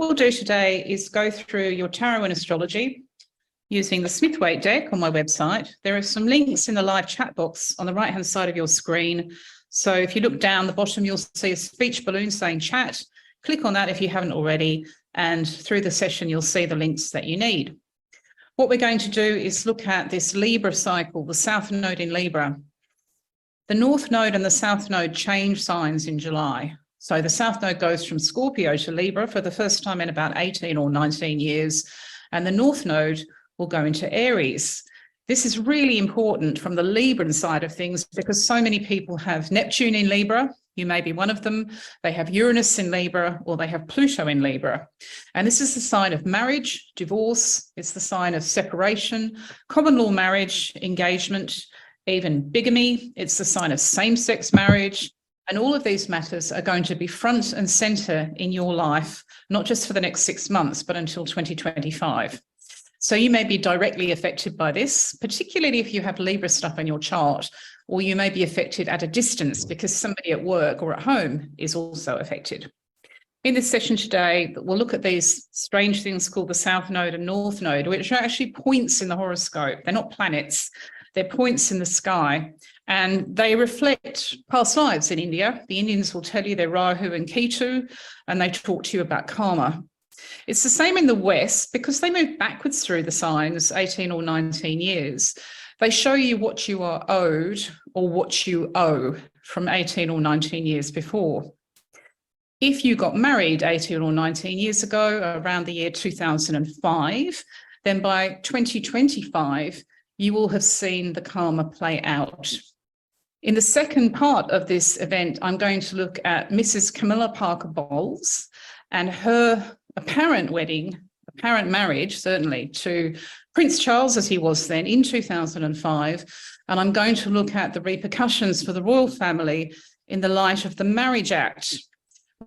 we'll do today is go through your tarot and astrology using the Smith-Waite deck on my website. There are some links in the live chat box on the right-hand side of your screen. So if you look down the bottom, you'll see a speech balloon saying chat. Click on that if you haven't already, and through the session, you'll see the links that you need. What we're going to do is look at this Libra cycle, the South Node in Libra. The North Node and the South Node change signs in July. So the South Node goes from Scorpio to Libra for the first time in about 18 or 19 years, and the North Node will go into Aries. This is really important from the Libran side of things because so many people have Neptune in Libra. You may be one of them. They have Uranus in Libra, or they have Pluto in Libra. And this is the sign of marriage, divorce. It's the sign of separation, common law marriage, engagement, even bigamy. It's the sign of same-sex marriage. And all of these matters are going to be front and center in your life, not just for the next 6 months, but until 2025. So you may be directly affected by this, particularly if you have Libra stuff in your chart, or you may be affected at a distance because somebody at work or at home is also affected. In this session today, we'll look at these strange things called the South Node and North Node, which are actually points in the horoscope. They're not planets, they're points in the sky, and they reflect past lives in India. The Indians will tell you they're Rahu and Ketu, and they talk to you about karma. It's the same in the West because they move backwards through the signs, 18 or 19 years. They show you what you are owed or what you owe from 18 or 19 years before. If you got married 18 or 19 years ago, around the year 2005, then by 2025, you will have seen the karma play out. In the second part of this event, I'm going to look at Mrs. Camilla Parker Bowles and her apparent marriage, certainly, to Prince Charles, as he was then, in 2005. And I'm going to look at the repercussions for the royal family in the light of the Marriage Act,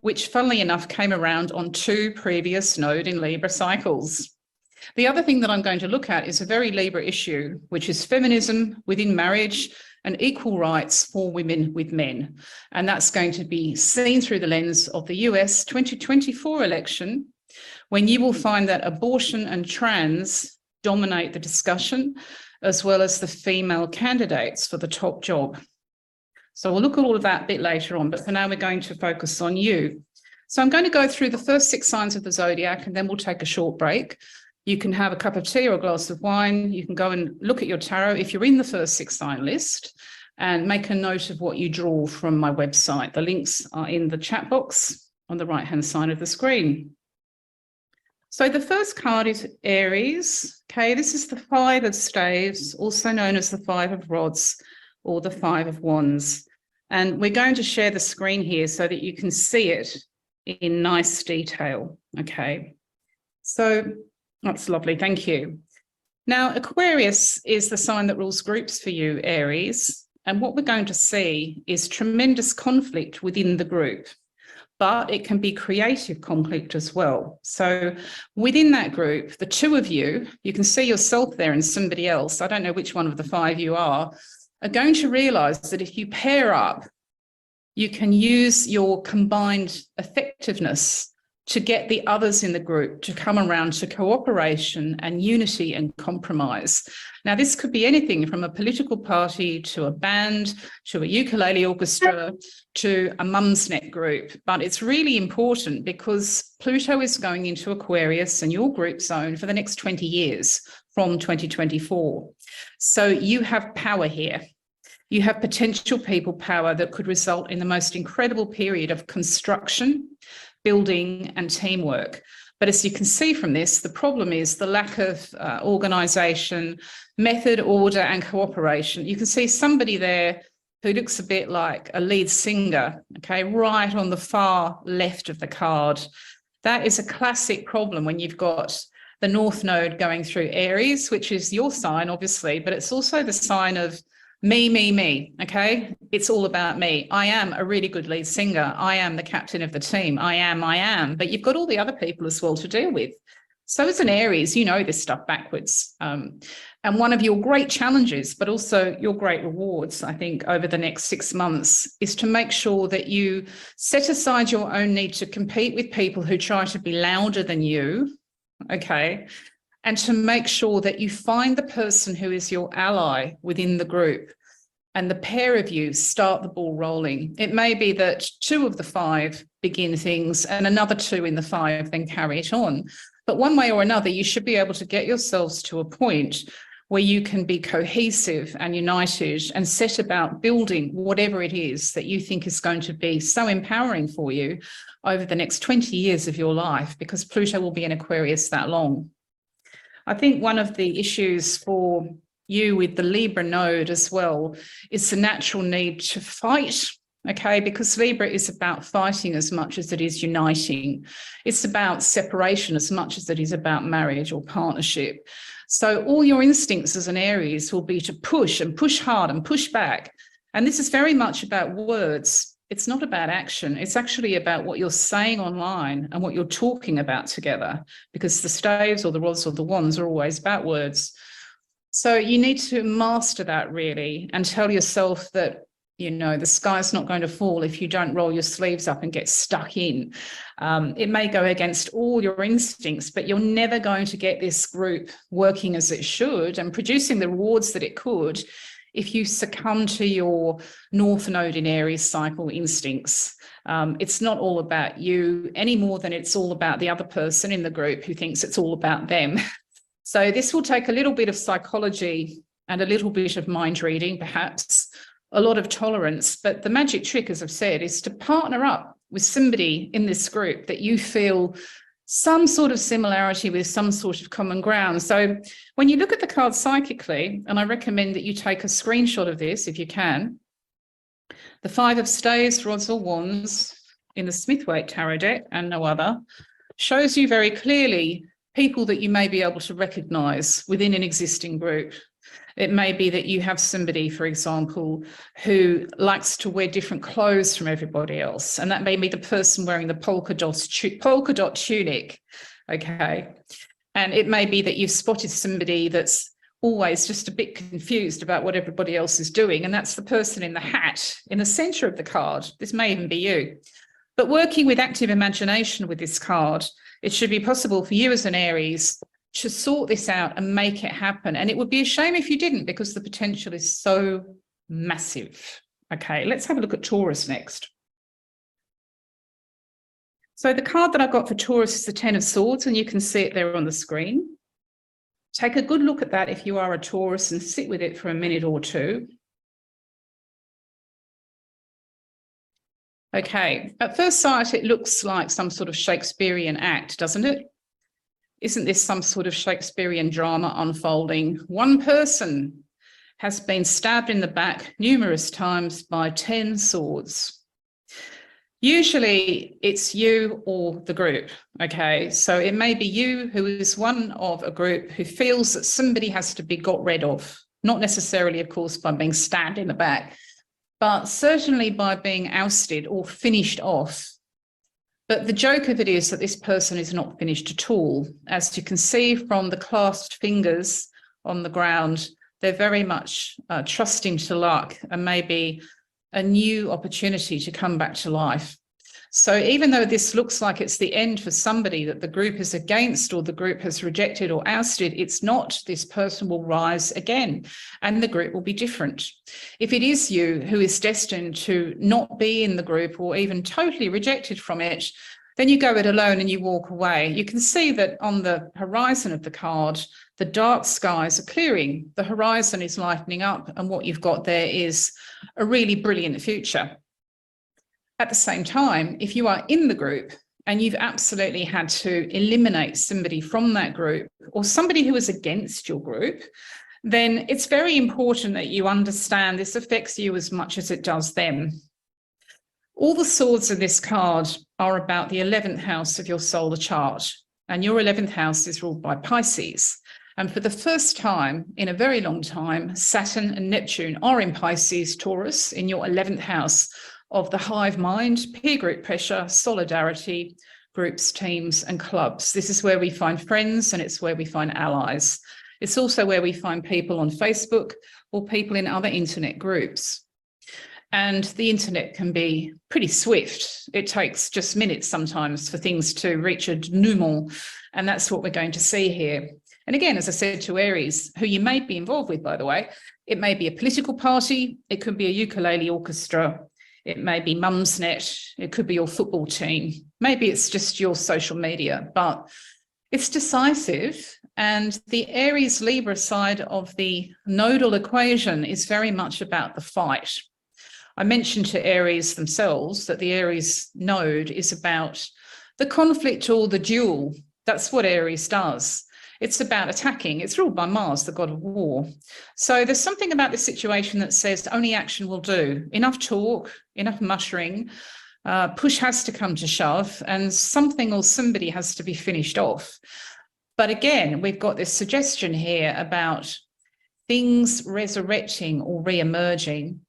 which, funnily enough, came around on 2 previous Node in Libra cycles. The other thing that I'm going to look at is a very Libra issue, which is feminism within marriage and equal rights for women with men. And that's going to be seen through the lens of the US 2024 election, when you will find that abortion and trans dominate the discussion, as well as the female candidates for the top job. So we'll look at all of that a bit later on, but for now we're going to focus on you. So I'm going to go through the first 6 signs of the zodiac, and then we'll take a short break. You can have a cup of tea or a glass of wine. You can go and look at your tarot if you're in the first 6 sign list, and make a note of what you draw from my website. The links are in the chat box on the right-hand side of the screen. So the first card is Aries. Okay, this is the 5 of staves, also known as the 5 of rods or the 5 of wands. And we're going to share the screen here so that you can see it in nice detail. Okay, so that's lovely. Thank you. Now, Aquarius is the sign that rules groups for you, Aries. And what we're going to see is tremendous conflict within the group, but it can be creative conflict as well. So within that group, the 2 of you, you can see yourself there and somebody else, I don't know which one of the 5 you are going to realize that if you pair up, you can use your combined effectiveness to get the others in the group to come around to cooperation and unity and compromise. Now, this could be anything from a political party to a band, to a ukulele orchestra, to a mumsnet group. But it's really important because Pluto is going into Aquarius and your group zone for the next 20 years from 2024. So you have power here. You have potential people power that could result in the most incredible period of construction, building and teamwork. But as you can see from this, the problem is the lack of organisation, method, order and cooperation. You can see somebody there who looks a bit like a lead singer, okay, right on the far left of the card. That is a classic problem when you've got the North Node going through Aries, which is your sign, obviously, but it's also the sign of me, okay? It's all about me. I am a really good lead singer. I am the captain of the team. I am. But you've got all the other people as well to deal with. So as an Aries, you know this stuff backwards. And one of your great challenges, but also your great rewards, I think, over the next 6 months is to make sure that you set aside your own need to compete with people who try to be louder than you, okay? And to make sure that you find the person who is your ally within the group, and the pair of you start the ball rolling. It may be that 2 of the 5 begin things and another 2 in the 5 then carry it on. But one way or another, you should be able to get yourselves to a point where you can be cohesive and united and set about building whatever it is that you think is going to be so empowering for you over the next 20 years of your life, because Pluto will be in Aquarius that long. I think one of the issues for you with the Libra node as well is the natural need to fight, okay? Because Libra is about fighting as much as it is uniting. It's about separation as much as it is about marriage or partnership. So all your instincts as an Aries will be to push and push hard and push back. And this is very much about words. It's not about action. It's actually about what you're saying online and what you're talking about together, because the staves or the rods or the wands are always about words. So you need to master that really and tell yourself that, you know, the sky's not going to fall if you don't roll your sleeves up and get stuck in. It may go against all your instincts, but you're never going to get this group working as it should and producing the rewards that it could if you succumb to your North Node in Aries cycle instincts. It's not all about you any more than it's all about the other person in the group who thinks it's all about them. So this will take a little bit of psychology and a little bit of mind reading, perhaps, a lot of tolerance. But the magic trick, as I've said, is to partner up with somebody in this group that you feel some sort of similarity with, some sort of common ground. So when you look at the cards psychically, and I recommend that you take a screenshot of this if you can, the 5 of staves, rods or wands in the Smith-Waite Tarot deck and no other shows you very clearly people that you may be able to recognize within an existing group. It may be that you have somebody, for example, who likes to wear different clothes from everybody else. And that may be the person wearing the polka dot tunic, okay? And it may be that you've spotted somebody that's always just a bit confused about what everybody else is doing. And that's the person in the hat in the center of the card. This may even be you. But working with active imagination with this card, it should be possible for you as an Aries to sort this out and make it happen. And it would be a shame if you didn't, because the potential is so massive. Okay, let's have a look at Taurus next. So the card that I've got for Taurus is the 10 of Swords, and you can see it there on the screen. Take a good look at that if you are a Taurus and sit with it for a minute or two. Okay, at first sight, it looks like some sort of Shakespearean act, doesn't it? Isn't this some sort of Shakespearean drama unfolding? One person has been stabbed in the back numerous times by 10 swords. Usually it's you or the group, okay? So it may be you who is one of a group who feels that somebody has to be got rid of, not necessarily, of course, by being stabbed in the back, but certainly by being ousted or finished off. But the joke of it is that this person is not finished at all. As you can see from the clasped fingers on the ground, they're very much trusting to luck and maybe a new opportunity to come back to life. So even though this looks like it's the end for somebody that the group is against or the group has rejected or ousted, it's not. This person will rise again and the group will be different. If it is you who is destined to not be in the group or even totally rejected from it, then you go it alone and you walk away. You can see that on the horizon of the card, the dark skies are clearing, the horizon is lightening up, and what you've got there is a really brilliant future. At the same time, if you are in the group and you've absolutely had to eliminate somebody from that group or somebody who is against your group, then it's very important that you understand this affects you as much as it does them. All the swords in this card are about the 11th house of your solar chart, and your 11th house is ruled by Pisces. And for the first time in a very long time, Saturn and Neptune are in Pisces, Taurus, in your 11th house of the hive mind, peer group pressure, solidarity, groups, teams, and clubs. This is where we find friends and it's where we find allies. It's also where we find people on Facebook or people in other internet groups. And the internet can be pretty swift. It takes just minutes sometimes for things to reach a denouement. And that's what we're going to see here. And again, as I said to Aries, who you may be involved with, by the way, it may be a political party, it could be a ukulele orchestra, it may be Mumsnet, it could be your football team, maybe it's just your social media, but it's decisive. And the Aries Libra side of the nodal equation is very much about the fight. I mentioned to Aries themselves that the Aries node is about the conflict or the duel. That's what Aries does. It's about attacking. It's ruled by Mars, the god of war. So there's something about this situation that says only action will do. Enough talk, enough muttering, push has to come to shove, and something or somebody has to be finished off. But again, we've got this suggestion here about things resurrecting or re-emerging.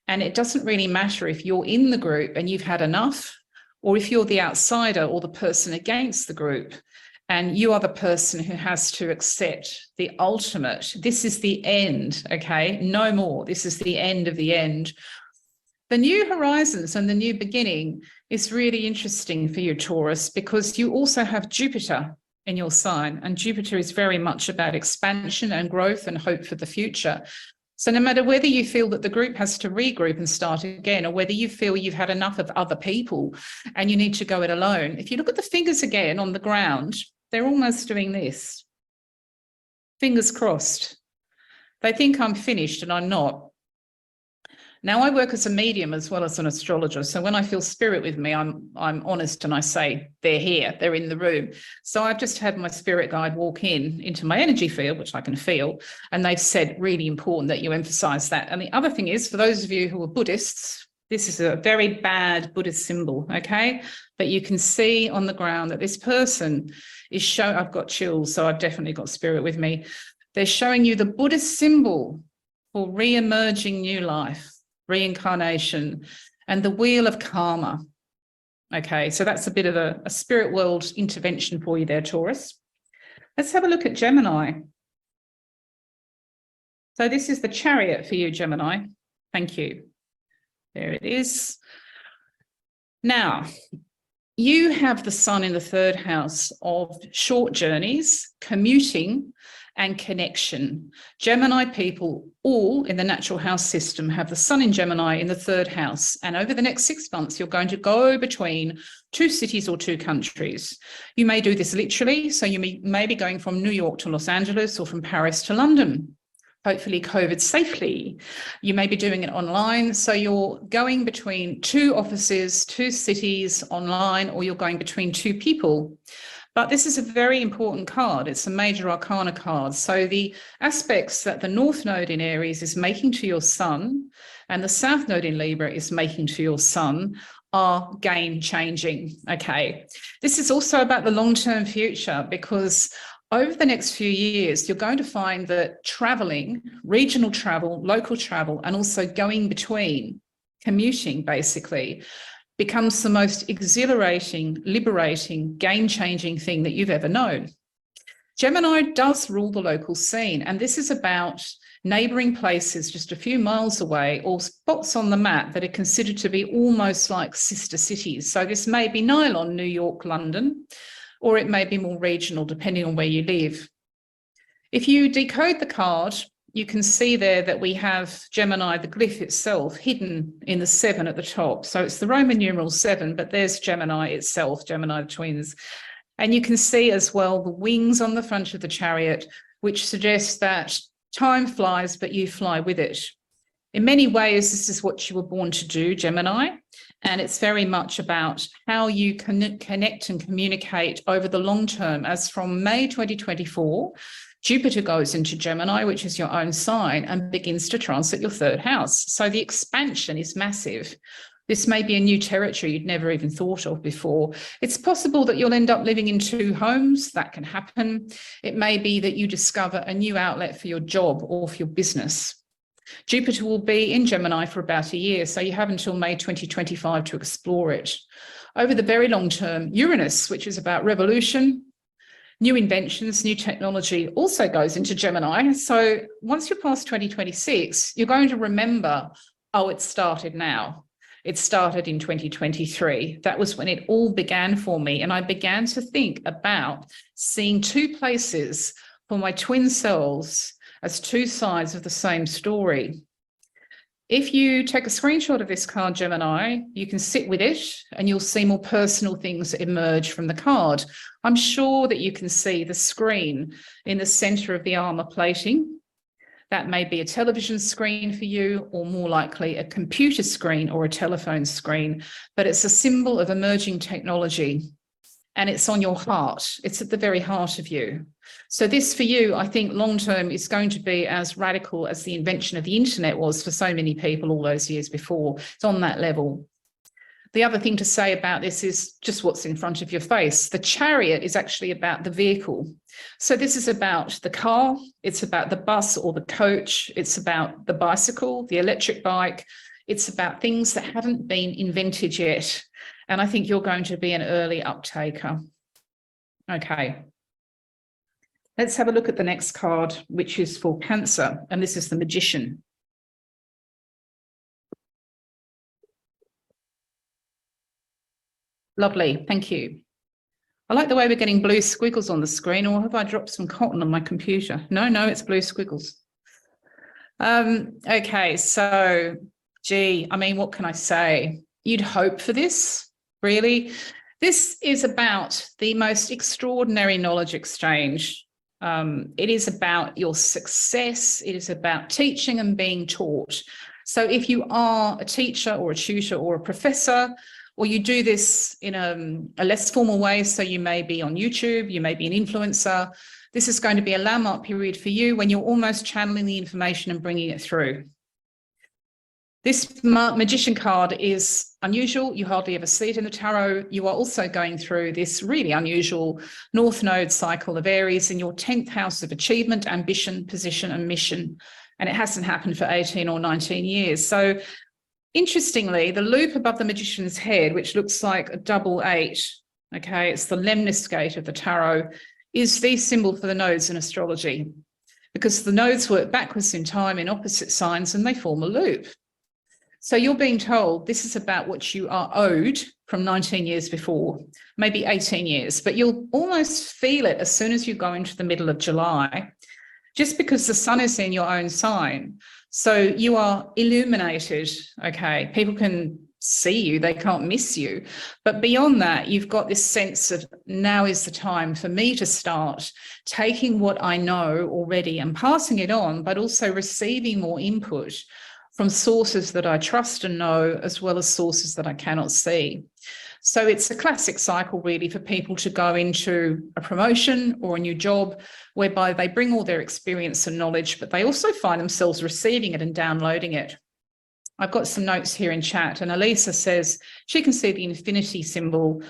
And it doesn't really matter if you're in the group and you've had enough, or if you're the outsider or the person against the group, and you are the person who has to accept the ultimate. This is the end, okay? No more. This is the end of the end. The new horizons and the new beginning is really interesting for you, Taurus, because you also have Jupiter in your sign, and Jupiter is very much about expansion and growth and hope for the future. So no matter whether you feel that the group has to regroup and start again, or whether you feel you've had enough of other people and you need to go it alone, if you look at the fingers again on the ground, they're almost doing this. Fingers crossed. They think I'm finished and I'm not. Now, I work as a medium as well as an astrologer. So when I feel spirit with me, I'm honest and I say, they're here, they're in the room. So I've just had my spirit guide walk into my energy field, which I can feel. And they've said, really important that you emphasize that. And the other thing is, for those of you who are Buddhists, this is a very bad Buddhist symbol, okay? But you can see on the ground that this person is showing, I've got chills, so I've definitely got spirit with me. They're showing you the Buddhist symbol for re-emerging new life, reincarnation, and the wheel of karma. Okay, so that's a bit of a spirit world intervention for you there, Taurus. Let's have a look at Gemini. So this is the chariot for you, Gemini. Thank you. There it is. Now, you have the sun in the third house of short journeys, commuting, and connection. Gemini people, all in the natural house system, have the sun in Gemini in the third house. And over the next 6 months, you're going to go between 2 cities or 2 countries. You may do this literally. So you may be going from New York to Los Angeles or from Paris to London, hopefully COVID safely. You may be doing it online. So you're going between 2 offices, 2 cities online, or you're going between 2 people. But this is a very important card. It's a major arcana card. So the aspects that the North Node in Aries is making to your sun and the South Node in Libra is making to your sun are game changing. Okay. This is also about the long-term future, because over the next few years, you're going to find that traveling, regional travel, local travel, and also going between, commuting basically, becomes the most exhilarating, liberating, game-changing thing that you've ever known. Gemini does rule the local scene, and this is about neighbouring places just a few miles away, or spots on the map that are considered to be almost like sister cities. So this may be nylon, New York, London, or it may be more regional, depending on where you live. If you decode the card, you can see there that we have Gemini, the glyph itself, hidden in the 7 at the top. So it's the Roman numeral 7, but there's Gemini itself, Gemini the twins. And you can see as well the wings on the front of the chariot, which suggests that time flies, but you fly with it. In many ways, this is what you were born to do, Gemini. And it's very much about how you connect and communicate over the long term. As from May 2024, Jupiter goes into Gemini, which is your own sign, and begins to transit your 3rd house. So the expansion is massive. This may be a new territory you'd never even thought of before. It's possible that you'll end up living in 2 homes. That can happen. It may be that you discover a new outlet for your job or for your business. Jupiter will be in Gemini for about a year, so you have until May 2025 to explore it. Over the very long term, Uranus, which is about revolution, new inventions, new technology, also goes into Gemini. So once you're past 2026, you're going to remember, oh, it started now. It started in 2023. That was when it all began for me. And I began to think about seeing two places for my twin selves as two sides of the same story. If you take a screenshot of this card, Gemini, you can sit with it and you'll see more personal things that emerge from the card. I'm sure that you can see the screen in the center of the armor plating. That may be a television screen for you, or more likely a computer screen or a telephone screen, but it's a symbol of emerging technology and it's on your heart. It's at the very heart of you. So this for you, I think long-term is going to be as radical as the invention of the internet was for so many people all those years before. It's on that level. The other thing to say about this is just what's in front of your face. The chariot is actually about the vehicle. So this is about the car, it's about the bus or the coach, it's about the bicycle, the electric bike, it's about things that haven't been invented yet. And I think you're going to be an early uptaker. Okay. Let's have a look at the next card, which is for Cancer, and this is the Magician. Lovely, thank you. I like the way we're getting blue squiggles on the screen, or have I dropped some cotton on my computer? No, it's blue squiggles. Okay, so, gee, I mean, what can I say? You'd hope for this, really. This is about the most extraordinary knowledge exchange. It is about your success. It is about teaching and being taught. So if you are a teacher or a tutor or a professor, or you do this in a less formal way, so you may be on YouTube, you may be an influencer, this is going to be a landmark period for you when you're almost channeling the information and bringing it through. This Magician card is unusual. You hardly ever see it in the tarot. You are also going through this really unusual North Node cycle of Aries in your 10th house of achievement, ambition, position, and mission. And it hasn't happened for 18 or 19 years. So interestingly, the loop above the Magician's head, which looks like a double 8, okay, it's the lemniscate of the tarot, is the symbol for the nodes in astrology, because the nodes work backwards in time in opposite signs and they form a loop. So you're being told this is about what you are owed from 19 years before, maybe 18 years, but you'll almost feel it as soon as you go into the middle of July, just because the sun is in your own sign. So you are illuminated, okay? People can see you, they can't miss you. But beyond that, you've got this sense of now is the time for me to start taking what I know already and passing it on, but also receiving more input from sources that I trust and know, as well as sources that I cannot see. So it's a classic cycle really for people to go into a promotion or a new job whereby they bring all their experience and knowledge, but they also find themselves receiving it and downloading it. I've got some notes here in chat, and Elisa says she can see the infinity symbol.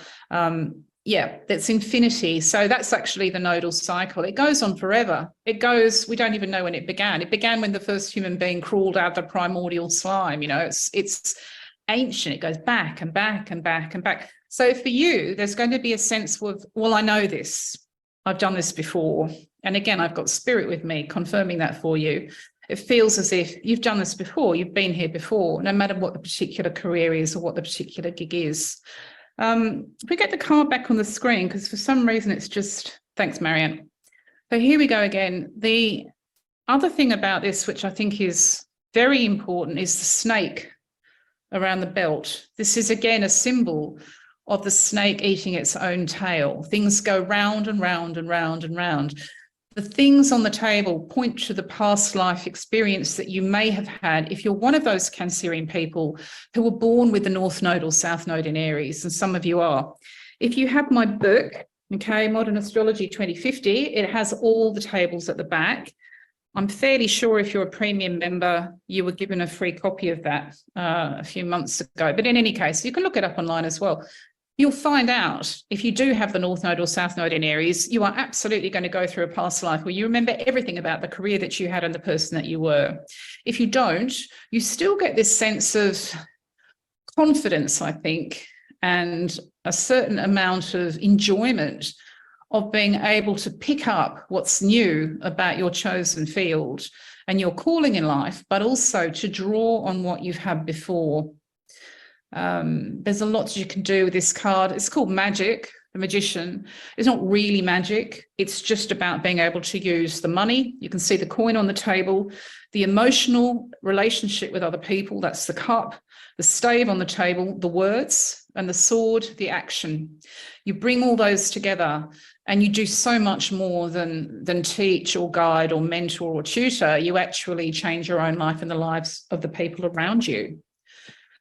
Yeah, that's infinity. So that's actually the nodal cycle. It goes on forever. It goes, we don't even know when it began. It began when the first human being crawled out of the primordial slime. You know, it's ancient. It goes back and back and back and back. So for you, there's going to be a sense of, well, I know this. I've done this before. And again, I've got spirit with me confirming that for you. It feels as if you've done this before. You've been here before, no matter what the particular career is or what the particular gig is. If we get the card back on the screen, because for some reason it's just, thanks, Marianne. So here we go again. The other thing about this, which I think is very important, is the snake around the belt. This is again a symbol of the snake eating its own tail. Things go round and round and round and round. The things on the table point to the past life experience that you may have had if you're one of those Cancerian people who were born with the North Node or South Node in Aries, and some of you are. If you have my book, okay, Modern Astrology 2050, it has all the tables at the back. I'm fairly sure if you're a premium member, you were given a free copy of that a few months ago. But in any case, you can look it up online as well. You'll find out if you do have the North Node or South Node in Aries, you are absolutely going to go through a past life where you remember everything about the career that you had and the person that you were. If you don't, you still get this sense of confidence, I think, and a certain amount of enjoyment of being able to pick up what's new about your chosen field and your calling in life, but also to draw on what you've had before. There's a lot you can do with this card. It's called Magic, the Magician. It's not really magic. It's just about being able to use the money. You can see the coin on the table, the emotional relationship with other people, that's the cup, the stave on the table, the words, and the sword, the action. You bring all those together and you do so much more than teach or guide or mentor or tutor. You actually change your own life and the lives of the people around you.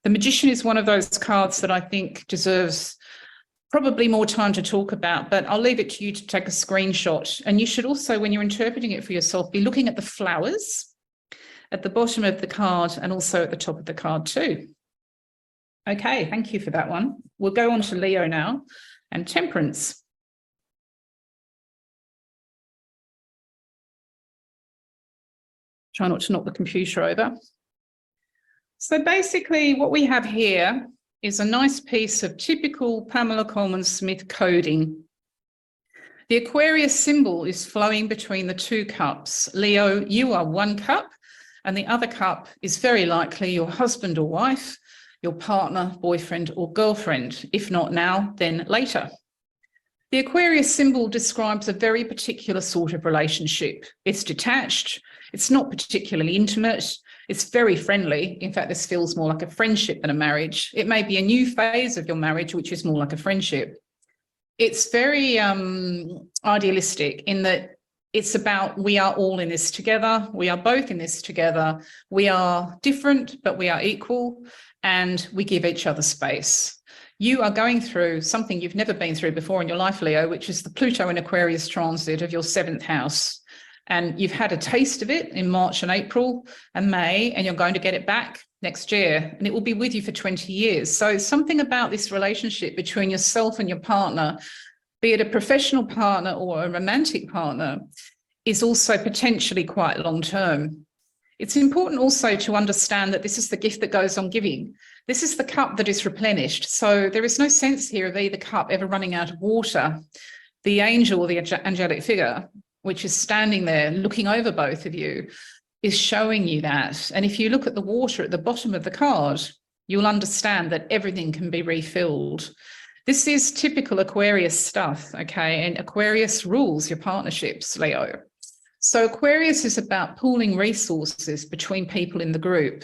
The Magician is one of those cards that I think deserves probably more time to talk about, but I'll leave it to you to take a screenshot. And you should also, when you're interpreting it for yourself, be looking at the flowers at the bottom of the card and also at the top of the card too. Okay, thank you for that one. We'll go on to Leo now and Temperance. Try not to knock the computer over. So basically what we have here is a nice piece of typical Pamela Coleman Smith coding. The Aquarius symbol is flowing between the two cups. Leo, you are one cup, and the other cup is very likely your husband or wife, your partner, boyfriend or girlfriend. If not now, then later. The Aquarius symbol describes a very particular sort of relationship. It's detached, it's not particularly intimate, it's very friendly. In fact, this feels more like a friendship than a marriage. It may be a new phase of your marriage, which is more like a friendship. It's very idealistic in that it's about we are all in this together. We are both in this together. We are different, but we are equal, and we give each other space. You are going through something you've never been through before in your life, Leo, which is the Pluto in Aquarius transit of your 7th house. And you've had a taste of it in March and April and May, and you're going to get it back next year, and it will be with you for 20 years. So something about this relationship between yourself and your partner, be it a professional partner or a romantic partner, is also potentially quite long-term. It's important also to understand that this is the gift that goes on giving. This is the cup that is replenished. So there is no sense here of either cup ever running out of water. The angel or the angelic figure, which is standing there looking over both of you, is showing you that. And if you look at the water at the bottom of the card, you'll understand that everything can be refilled. This is typical Aquarius stuff, okay? And Aquarius rules your partnerships, Leo. So Aquarius is about pooling resources between people in the group.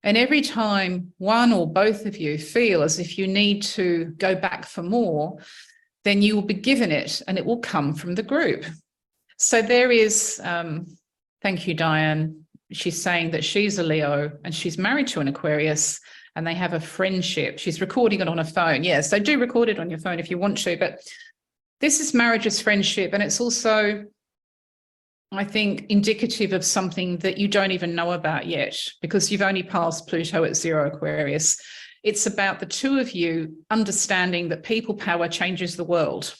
And every time one or both of you feel as if you need to go back for more, then you will be given it and it will come from the group. So there is, thank you, Diane. She's saying that she's a Leo and she's married to an Aquarius and they have a friendship. She's recording it on her phone. Yes, so do record it on your phone if you want to, but this is marriage as friendship. And it's also, I think, indicative of something that you don't even know about yet because you've only passed Pluto at 0 Aquarius. It's about the two of you understanding that people power changes the world.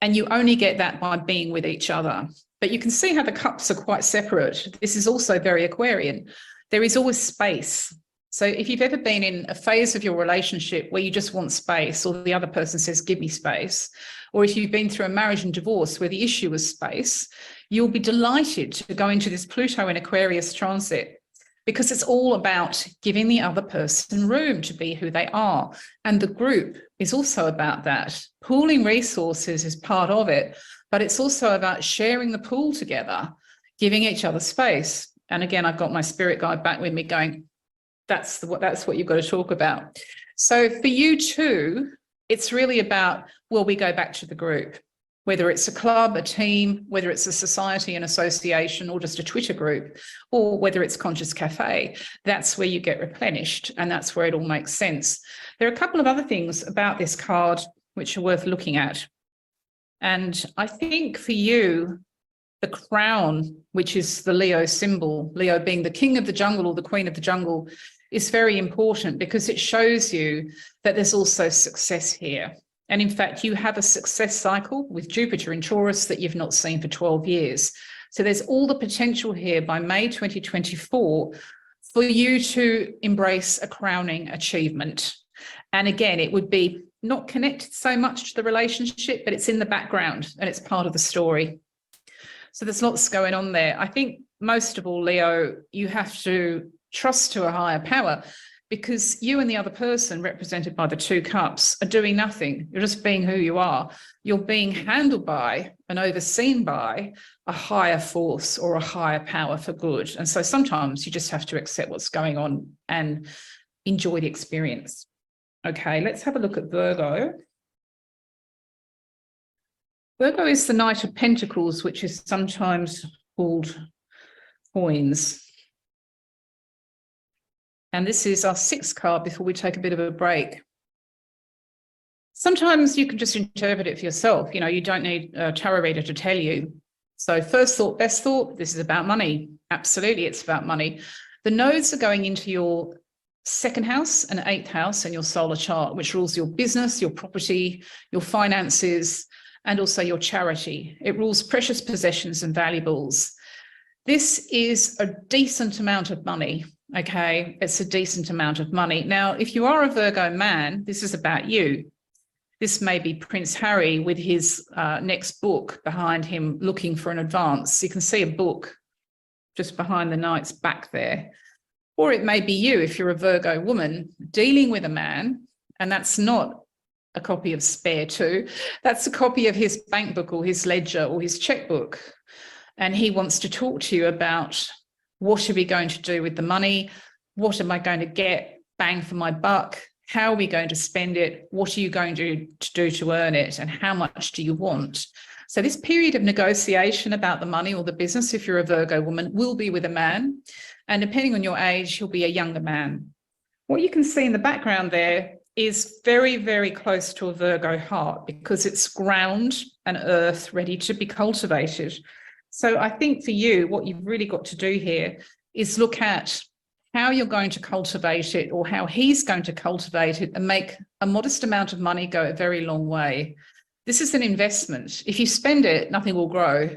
And you only get that by being with each other. But you can see how the cups are quite separate. This is also very Aquarian. There is always space. So if you've ever been in a phase of your relationship where you just want space or the other person says, give me space, or if you've been through a marriage and divorce where the issue is space, you'll be delighted to go into this Pluto in Aquarius transit because it's all about giving the other person room to be who they are. And the group is also about that. Pooling resources is part of it, but it's also about sharing the pool together, giving each other space. And again, I've got my spirit guide back with me going, that's what you've got to talk about. So for you too, it's really about, will we go back to the group? Whether it's a club, a team, whether it's a society, an association, or just a Twitter group, or whether it's Conscious Cafe, that's where you get replenished, and that's where it all makes sense. There are a couple of other things about this card which are worth looking at. And I think for you, the crown, which is the Leo symbol, Leo being the king of the jungle or the queen of the jungle, is very important because it shows you that there's also success here. And in fact, you have a success cycle with Jupiter in Taurus that you've not seen for 12 years. So there's all the potential here by May 2024 for you to embrace a crowning achievement. And again, it would be not connected so much to the relationship, but it's in the background and it's part of the story. So there's lots going on there. I think most of all, Leo, you have to trust to a higher power, because you and the other person, represented by the 2 cups, are doing nothing. You're just being who you are. You're being handled by and overseen by a higher force or a higher power for good. And so sometimes you just have to accept what's going on and enjoy the experience. Okay, let's have a look at Virgo. Virgo is the Knight of Pentacles, which is sometimes called coins. And this is our 6th card before we take a bit of a break. Sometimes you can just interpret it for yourself. You know, you don't need a tarot reader to tell you. So first thought, best thought, this is about money. Absolutely, it's about money. The nodes are going into your 2nd house and 8th house in your solar chart, which rules your business, your property, your finances, and also your charity. It rules precious possessions and valuables. This is a decent amount of money. Okay, it's a decent amount of money. Now, if you are a Virgo man, this is about you. This may be Prince Harry with his next book behind him, looking for an advance. You can see a book just behind the knight's back there. Or it may be you, if you're a Virgo woman, dealing with a man, and that's not a copy of Spare 2. That's a copy of his bank book or his ledger or his checkbook. And he wants to talk to you about, what are we going to do with the money? What am I going to get bang for my buck? How are we going to spend it? What are you going to do to earn it? And how much do you want? So this period of negotiation about the money or the business, if you're a Virgo woman, will be with a man. And depending on your age, he'll be a younger man. What you can see in the background there is very, very close to a Virgo heart, because it's ground and earth ready to be cultivated. So I think for you, what you've really got to do here is look at how you're going to cultivate it, or how he's going to cultivate it, and make a modest amount of money go a very long way. This is an investment. If you spend it, nothing will grow.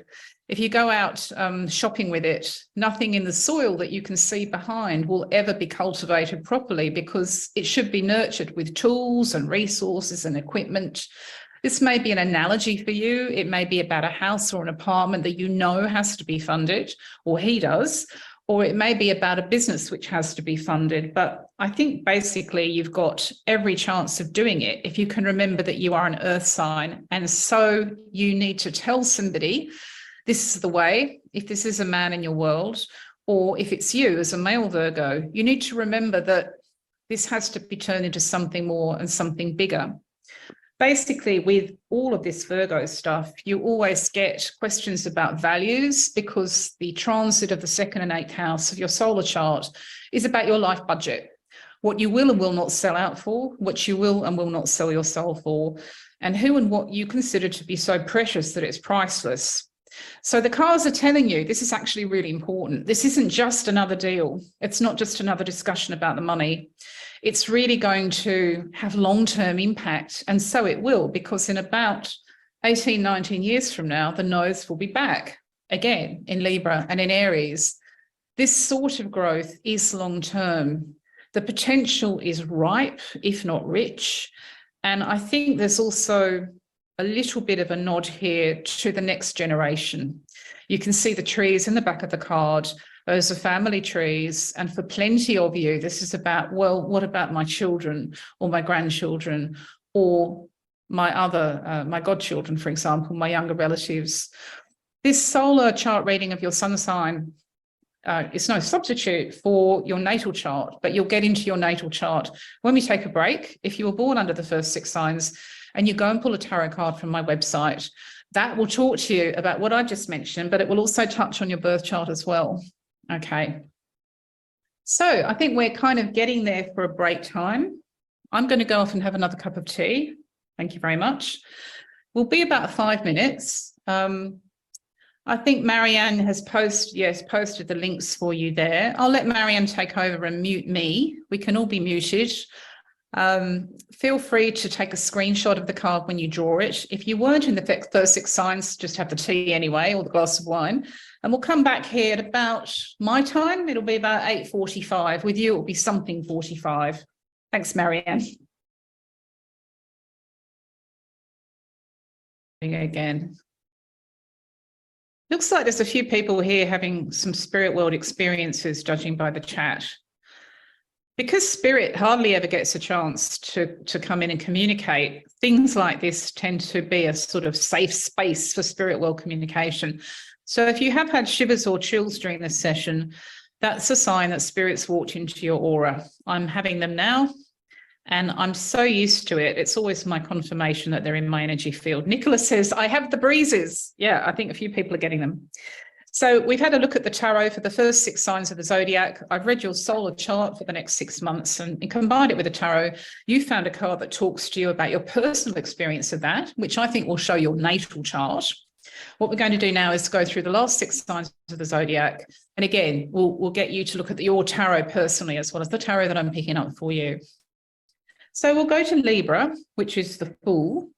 If you go out shopping with it, nothing in the soil that you can see behind will ever be cultivated properly, because it should be nurtured with tools and resources and equipment. This may be an analogy for you. It may be about a house or an apartment that you know has to be funded, or he does, or it may be about a business which has to be funded. But I think basically you've got every chance of doing it if you can remember that you are an earth sign. And so you need to tell somebody, this is the way, if this is a man in your world, or if it's you as a male Virgo, you need to remember that this has to be turned into something more and something bigger. Basically, with all of this Virgo stuff, you always get questions about values, because the transit of the 2nd and 8th house of your solar chart is about your life budget, what you will and will not sell out for, what you will and will not sell your soul for, and who and what you consider to be so precious that it's priceless. So the cards are telling you this is actually really important. This isn't just another deal. It's not just another discussion about the money. It's really going to have long-term impact. And so it will, because in about 18, 19 years from now, the nodes will be back again in Libra and in Aries. This sort of growth is long-term. The potential is ripe, if not rich. And I think there's also a little bit of a nod here to the next generation. You can see the trees in the back of the card. Those are family trees. And for plenty of you, this is about, well, what about my children or my grandchildren or my godchildren, for example, my younger relatives. This solar chart reading of your sun sign is no substitute for your natal chart, but you'll get into your natal chart when we take a break. If you were born under the first 6 signs and you go and pull a tarot card from my website, that will talk to you about what I just mentioned, but it will also touch on your birth chart as well. Okay. So I think we're kind of getting there for a break time. I'm going to go off and have another cup of tea. Thank you very much. We'll be about 5 minutes. I think Marianne has posted the links for you there. I'll let Marianne take over and mute me. We can all be muted. Feel free to take a screenshot of the card when you draw it. If you weren't in the first 6 signs, just have the tea anyway, or the glass of wine. And we'll come back here at about my time. It'll be about 8:45. With you, it'll be something 45. Thanks, Marianne. again. Looks like there's a few people here having some spirit world experiences, judging by the chat. Because spirit hardly ever gets a chance to come in and communicate, things like this tend to be a sort of safe space for spirit world communication. So if you have had shivers or chills during this session, that's a sign that spirits walked into your aura. I'm having them now, and I'm so used to it. It's always my confirmation that they're in my energy field. Nicholas says, I have the breezes. Yeah, I think a few people are getting them. So we've had a look at the tarot for the first 6 signs of the zodiac. I've read your solar chart for the next 6 months and combined it with the tarot. You found a card that talks to you about your personal experience of that, which I think will show your natal chart. What we're going to do now is go through the last 6 signs of the zodiac. And again, we'll get you to look at your tarot personally, as well as the tarot that I'm picking up for you. So we'll go to Libra, which is the Fool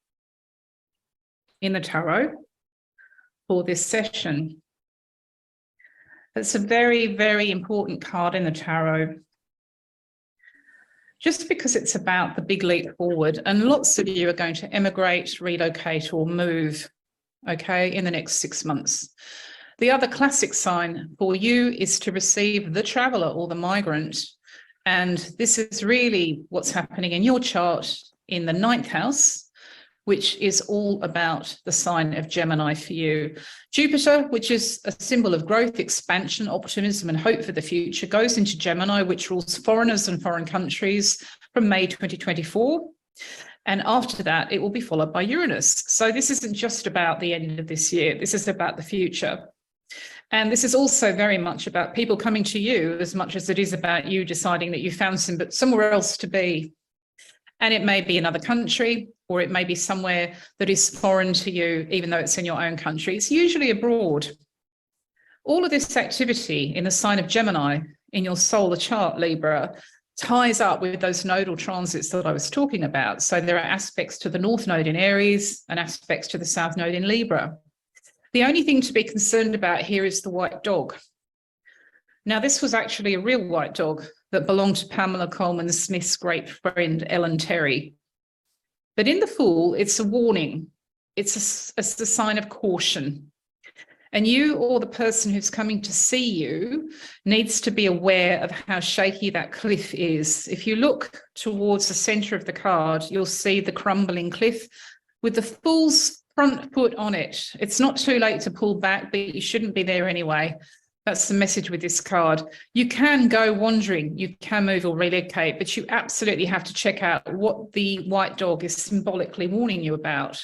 in the tarot for this session. It's a very, very important card in the tarot, just because it's about the big leap forward. And lots of you are going to emigrate, relocate, or move, okay, in the next 6 months. The other classic sign for you is to receive the traveler or the migrant. And this is really what's happening in your chart in the 9th house, which is all about the sign of Gemini for you. Jupiter, which is a symbol of growth, expansion, optimism, and hope for the future, goes into Gemini, which rules foreigners and foreign countries from May 2024. And after that, it will be followed by Uranus. So this isn't just about the end of this year. This is about the future. And this is also very much about people coming to you as much as it is about you deciding that you found somewhere else to be. And it may be another country, or it may be somewhere that is foreign to you, even though it's in your own country. It's usually abroad. All of this activity in the sign of Gemini in your solar chart, Libra, ties up with those nodal transits that I was talking about. So there are aspects to the North Node in Aries and aspects to the South Node in Libra. The only thing to be concerned about here is the white dog. Now, this was actually a real white dog that belonged to Pamela Coleman Smith's great friend, Ellen Terry. But in the Fool, it's a warning. It's a sign of caution. And you, or the person who's coming to see you, needs to be aware of how shaky that cliff is. If you look towards the center of the card, you'll see the crumbling cliff with the Fool's front foot on it. It's not too late to pull back, but you shouldn't be there anyway. That's the message with this card. You can go wandering, you can move or relocate, but you absolutely have to check out what the white dog is symbolically warning you about.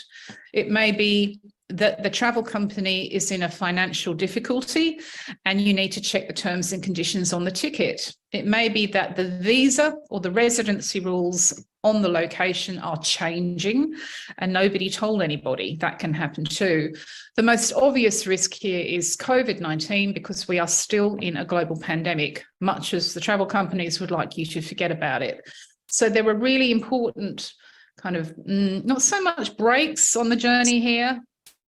It may be that the travel company is in a financial difficulty and you need to check the terms and conditions on the ticket. It may be that the visa or the residency rules on the location are changing and nobody told anybody. That can happen too. The most obvious risk here is COVID-19, because we are still in a global pandemic, much as the travel companies would like you to forget about it. So there were really important kind of, not so much breaks on the journey here.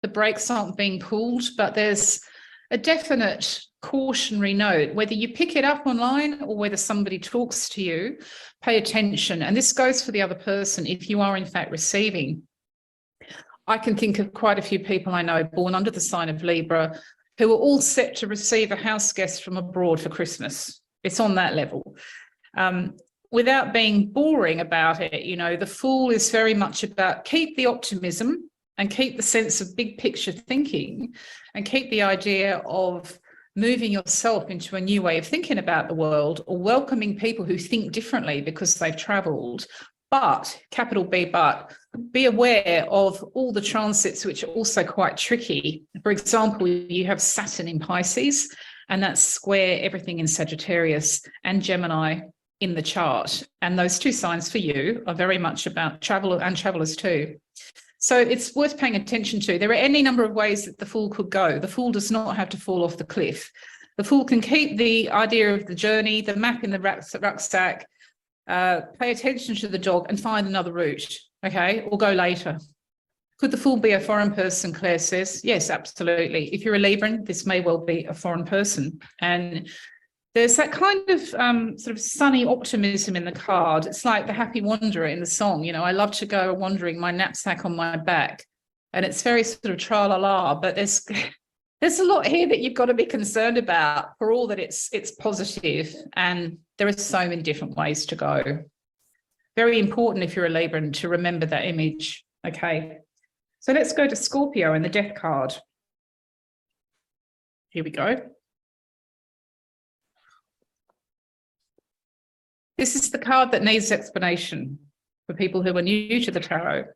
The brakes aren't being pulled, but there's a definite cautionary note. Whether you pick it up online or whether somebody talks to you, pay attention. And this goes for the other person if you are in fact receiving. I can think of quite a few people I know born under the sign of Libra who are all set to receive a house guest from abroad for Christmas. It's on that level. Without being boring about it, you know, the Fool is very much about keep the optimism and keep the sense of big picture thinking and keep the idea of moving yourself into a new way of thinking about the world, or welcoming people who think differently because they've traveled. But, capital B, but, be aware of all the transits, which are also quite tricky. For example, you have Saturn in Pisces, and that's square everything in Sagittarius and Gemini in the chart. And those two signs for you are very much about travel and travelers too. So it's worth paying attention to. There are any number of ways that the Fool could go. The Fool does not have to fall off the cliff. The Fool can keep the idea of the journey, the map in the rucksack, pay attention to the dog and find another route, okay, or go later. Could the Fool be a foreign person, Claire says? Yes, absolutely. If you're a Libran, this may well be a foreign person. And there's that kind of sort of sunny optimism in the card. It's like the happy wanderer in the song. You know, I love to go wandering, my knapsack on my back. And it's very sort of tra-la-la, but there's a lot here that you've got to be concerned about, for all that it's positive. And there are so many different ways to go. Very important if you're a Libran to remember that image. Okay, so let's go to Scorpio and the Death card. Here we go. This is the card that needs explanation for people who are new to the tarot.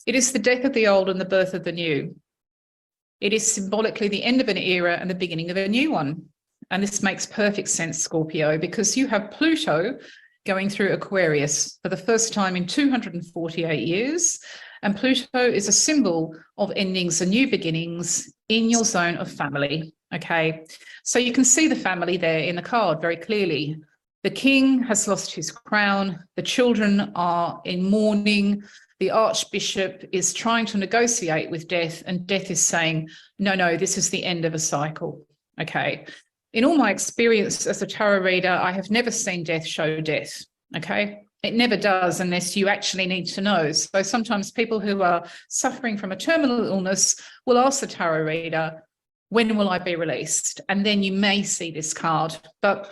It is the death of the old and the birth of the new. It is symbolically the end of an era and the beginning of a new one. And this makes perfect sense, Scorpio, because you have Pluto going through Aquarius for the first time in 248 years. And Pluto is a symbol of endings and new beginnings in your zone of family. Okay, so you can see the family there in the card very clearly. The king has lost his crown. The children are in mourning. The archbishop is trying to negotiate with death, and death is saying, no, this is the end of a cycle. Okay. In all my experience as a tarot reader, I have never seen death show death. Okay. It never does unless you actually need to know. So sometimes people who are suffering from a terminal illness will ask the tarot reader, when will I be released? And then you may see this card. But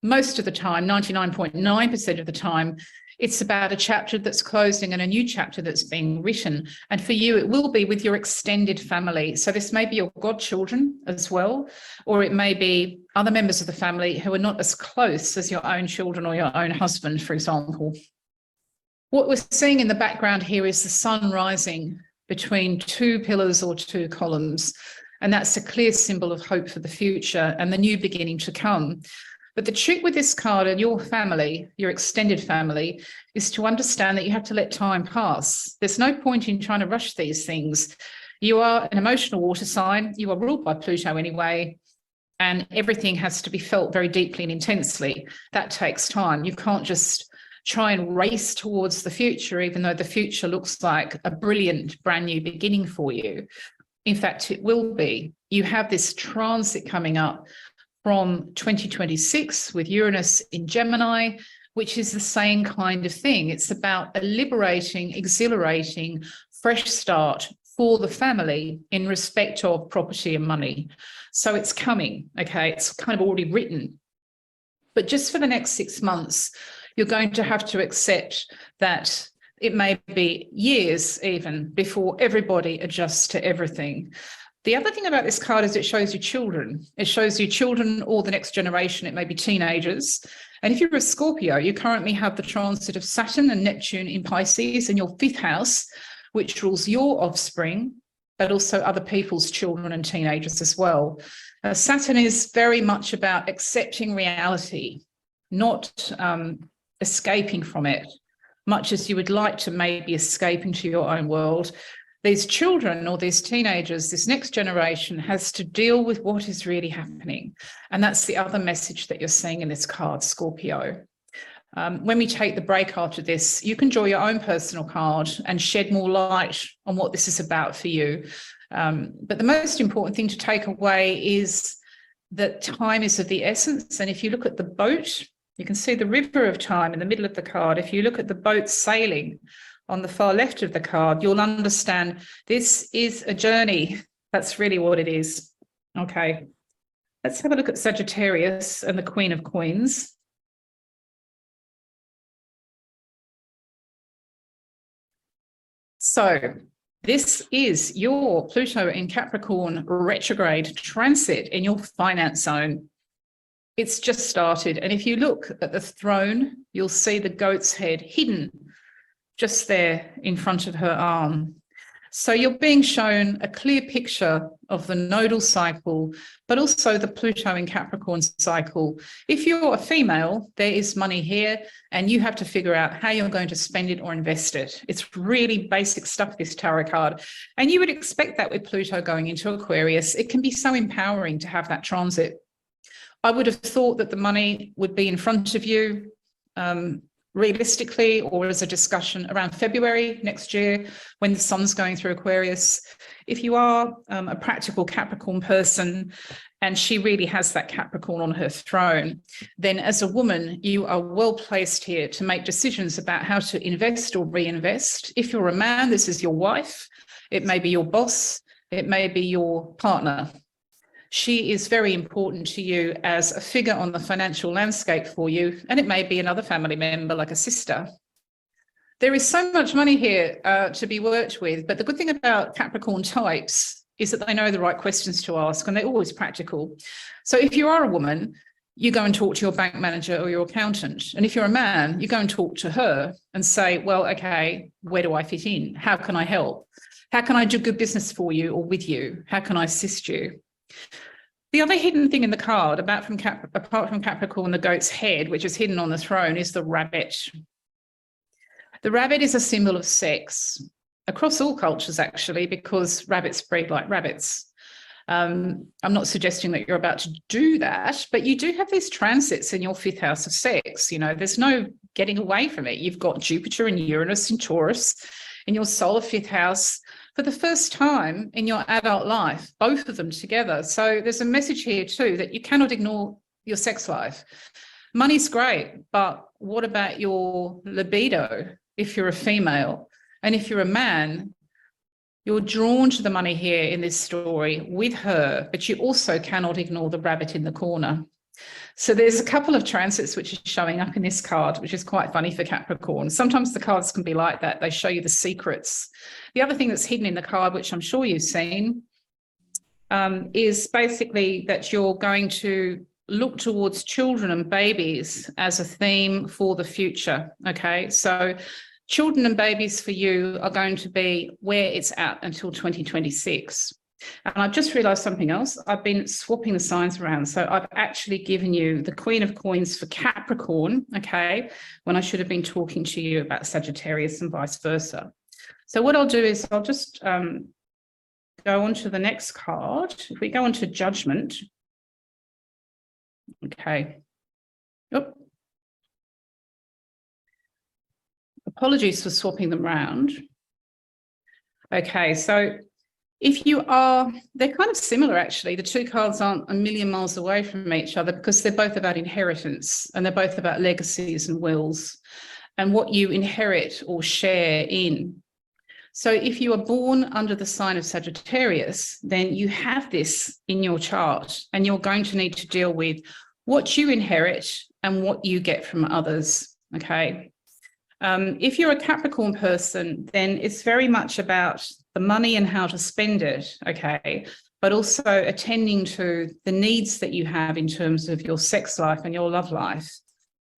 most of the time, 99.9% of the time, it's about a chapter that's closing and a new chapter that's being written. And for you, it will be with your extended family. So this may be your godchildren as well, or it may be other members of the family who are not as close as your own children or your own husband, for example. What we're seeing in the background here is the sun rising between two pillars or two columns. And that's a clear symbol of hope for the future and the new beginning to come. But the trick with this card and your family, your extended family, is to understand that you have to let time pass. There's no point in trying to rush these things. You are an emotional water sign. You are ruled by Pluto anyway, and everything has to be felt very deeply and intensely. That takes time. You can't just try and race towards the future, even though the future looks like a brilliant brand new beginning for you. In fact, it will be. You have this transit coming up from 2026 with Uranus in Gemini, which is the same kind of thing. It's about a liberating, exhilarating, fresh start for the family in respect of property and money. So it's coming, okay? It's kind of already written. But just for the next 6 months, you're going to have to accept that it may be years even before everybody adjusts to everything. The other thing about this card is it shows you children. It shows you children or the next generation. It may be teenagers. And if you're a Scorpio, you currently have the transit of Saturn and Neptune in Pisces in your 5th house, which rules your offspring, but also other people's children and teenagers as well. Saturn is very much about accepting reality, not escaping from it, much as you would like to maybe escape into your own world. These children or these teenagers, this next generation has to deal with what is really happening. And that's the other message that you're seeing in this card, Scorpio. When we take the break after this, you can draw your own personal card and shed more light on what this is about for you. But the most important thing to take away is that time is of the essence. And if you look at the boat, you can see the river of time in the middle of the card. If you look at the boat sailing on the far left of the card, you'll understand this is a journey. That's really what it is. Okay, let's have a look at Sagittarius and the Queen of Coins. So this is your Pluto in Capricorn retrograde transit in your finance zone. It's just started. And if you look at the throne, you'll see the goat's head hidden just there in front of her arm. So you're being shown a clear picture of the nodal cycle, but also the Pluto in Capricorn cycle. If you're a female, there is money here, and you have to figure out how you're going to spend it or invest it. It's really basic stuff, this tarot card. And you would expect that with Pluto going into Aquarius. It can be so empowering to have that transit. I would have thought that the money would be in front of you, realistically, or as a discussion around February next year when the sun's going through Aquarius. If you are a practical Capricorn person and she really has that Capricorn on her throne, then as a woman, you are well placed here to make decisions about how to invest or reinvest. If you're a man, this is your wife. It may be your boss. It may be your partner. She is very important to you as a figure on the financial landscape for you, and it may be another family member like a sister. There is so much money here to be worked with, but the good thing about Capricorn types is that they know the right questions to ask, and they're always practical. So if you are a woman, you go and talk to your bank manager or your accountant. And if you're a man, you go and talk to her and say, well, okay, where do I fit in? How can I help? How can I do good business for you or with you? How can I assist you? The other hidden thing in the card, apart from Capricorn, the goat's head, which is hidden on the throne, is the rabbit. The rabbit is a symbol of sex across all cultures, actually, because rabbits breed like rabbits. I'm not suggesting that you're about to do that, but you do have these transits in your 5th house of sex. You know, there's no getting away from it. You've got Jupiter and Uranus and Taurus in your solar 5th house for the first time in your adult life, both of them together. So there's a message here too that you cannot ignore your sex life. Money's great, but what about your libido if you're a female? And if you're a man, you're drawn to the money here in this story with her, but you also cannot ignore the rabbit in the corner. So there's a couple of transits which are showing up in this card, which is quite funny for Capricorn. Sometimes the cards can be like that. They show you the secrets. The other thing that's hidden in the card, which I'm sure you've seen, is basically that you're going to look towards children and babies as a theme for the future. Okay, so children and babies for you are going to be where it's at until 2026. And I've just realised something else. I've been swapping the signs around. So I've actually given you the Queen of Coins for Capricorn, okay, when I should have been talking to you about Sagittarius and vice versa. So what I'll do is I'll just go on to the next card. If we go on to Judgment, okay. Oop. Apologies for swapping them around. Okay, so if you are, they're kind of similar actually. The two cards aren't a million miles away from each other because they're both about inheritance and they're both about legacies and wills and what you inherit or share in. So if you are born under the sign of Sagittarius, then you have this in your chart and you're going to need to deal with what you inherit and what you get from others, okay? If you're a Capricorn person, then it's very much about the money and how to spend it, okay? But also attending to the needs that you have in terms of your sex life and your love life.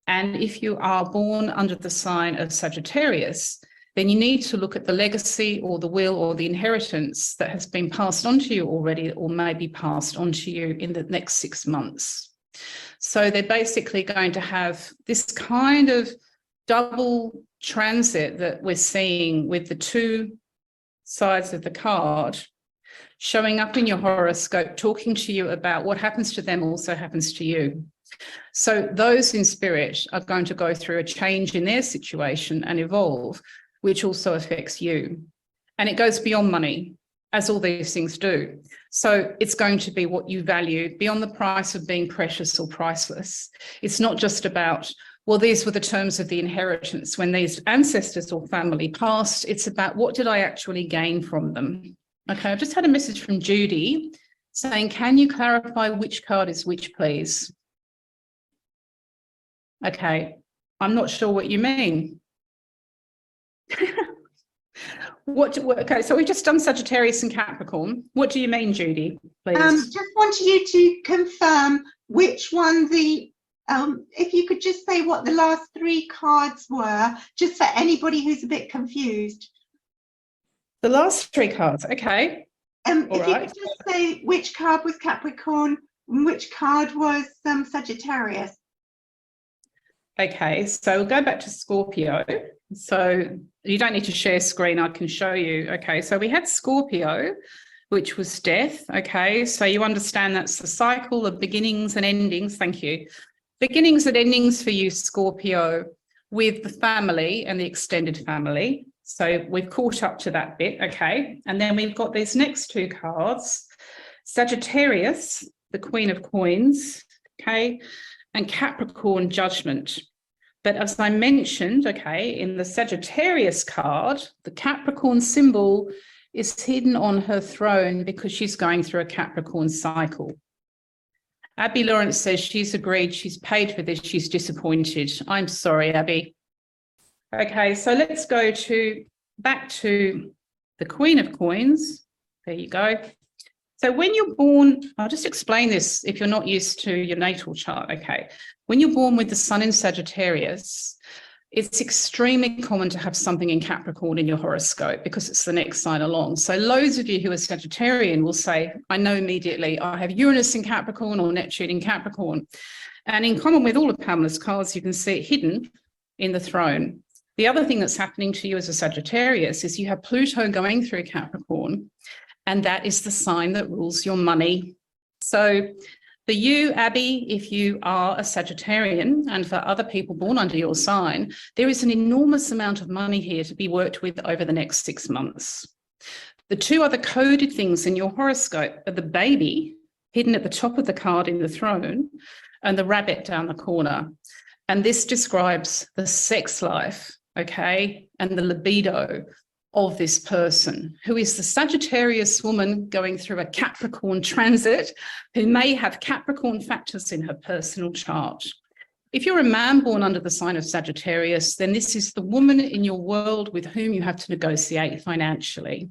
And if you are born under the sign of Sagittarius, then you need to look at the legacy or the will or the inheritance that has been passed on to you already or may be passed on to you in the next 6 months. So they're basically going to have this kind of double transit that we're seeing with the two sides of the card showing up in your horoscope, talking to you about what happens to them also happens to you. So those in spirit are going to go through a change in their situation and evolve, which also affects you. And it goes beyond money, as all these things do. So it's going to be what you value beyond the price of being precious or priceless. It's not just about, well, these were the terms of the inheritance when these ancestors or family passed. It's about what did I actually gain from them? Okay, I've just had a message from Judy saying, can you clarify which card is which, please? Okay, I'm not sure what you mean. Okay, so we've just done Sagittarius and Capricorn. What do you mean, Judy, please? Just wanted you to confirm which one the, if you could just say what the last 3 cards were, just for anybody who's a bit confused. The last 3 cards, okay. If you could just say which card was Capricorn and which card was Sagittarius. Okay, so we'll go back to Scorpio. So you don't need to share screen, I can show you. Okay, so we had Scorpio, which was death. Okay, so you understand that's the cycle of beginnings and endings. Thank you. Beginnings and endings for you, Scorpio, with the family and the extended family. So we've caught up to that bit, okay? And then we've got these next 2 cards, Sagittarius, the Queen of Coins, okay, and Capricorn, Judgment. But as I mentioned, okay, in the Sagittarius card, the Capricorn symbol is hidden on her throne because she's going through a Capricorn cycle. Abby Lawrence says she's agreed, she's paid for this, she's disappointed. I'm sorry, Abby. Okay, so let's go back to the Queen of Coins. There you go. So when you're born, I'll just explain this if you're not used to your natal chart, okay. When you're born with the sun in Sagittarius, it's extremely common to have something in Capricorn in your horoscope because it's the next sign along. So loads of you who are Sagittarian will say, I know immediately, I have Uranus in Capricorn or Neptune in Capricorn. And in common with all of Pamela's cards, you can see it hidden in the throne. The other thing that's happening to you as a Sagittarius is you have Pluto going through Capricorn, and that is the sign that rules your money. So for you, Abby, if you are a Sagittarian, and for other people born under your sign, there is an enormous amount of money here to be worked with over the next 6 months. The two other coded things in your horoscope are the baby, hidden at the top of the card in the throne, and the rabbit down the corner. And this describes the sex life, okay, and the libido of this person, who is the Sagittarius woman going through a Capricorn transit, who may have Capricorn factors in her personal chart. If you're a man born under the sign of Sagittarius, then this is the woman in your world with whom you have to negotiate financially.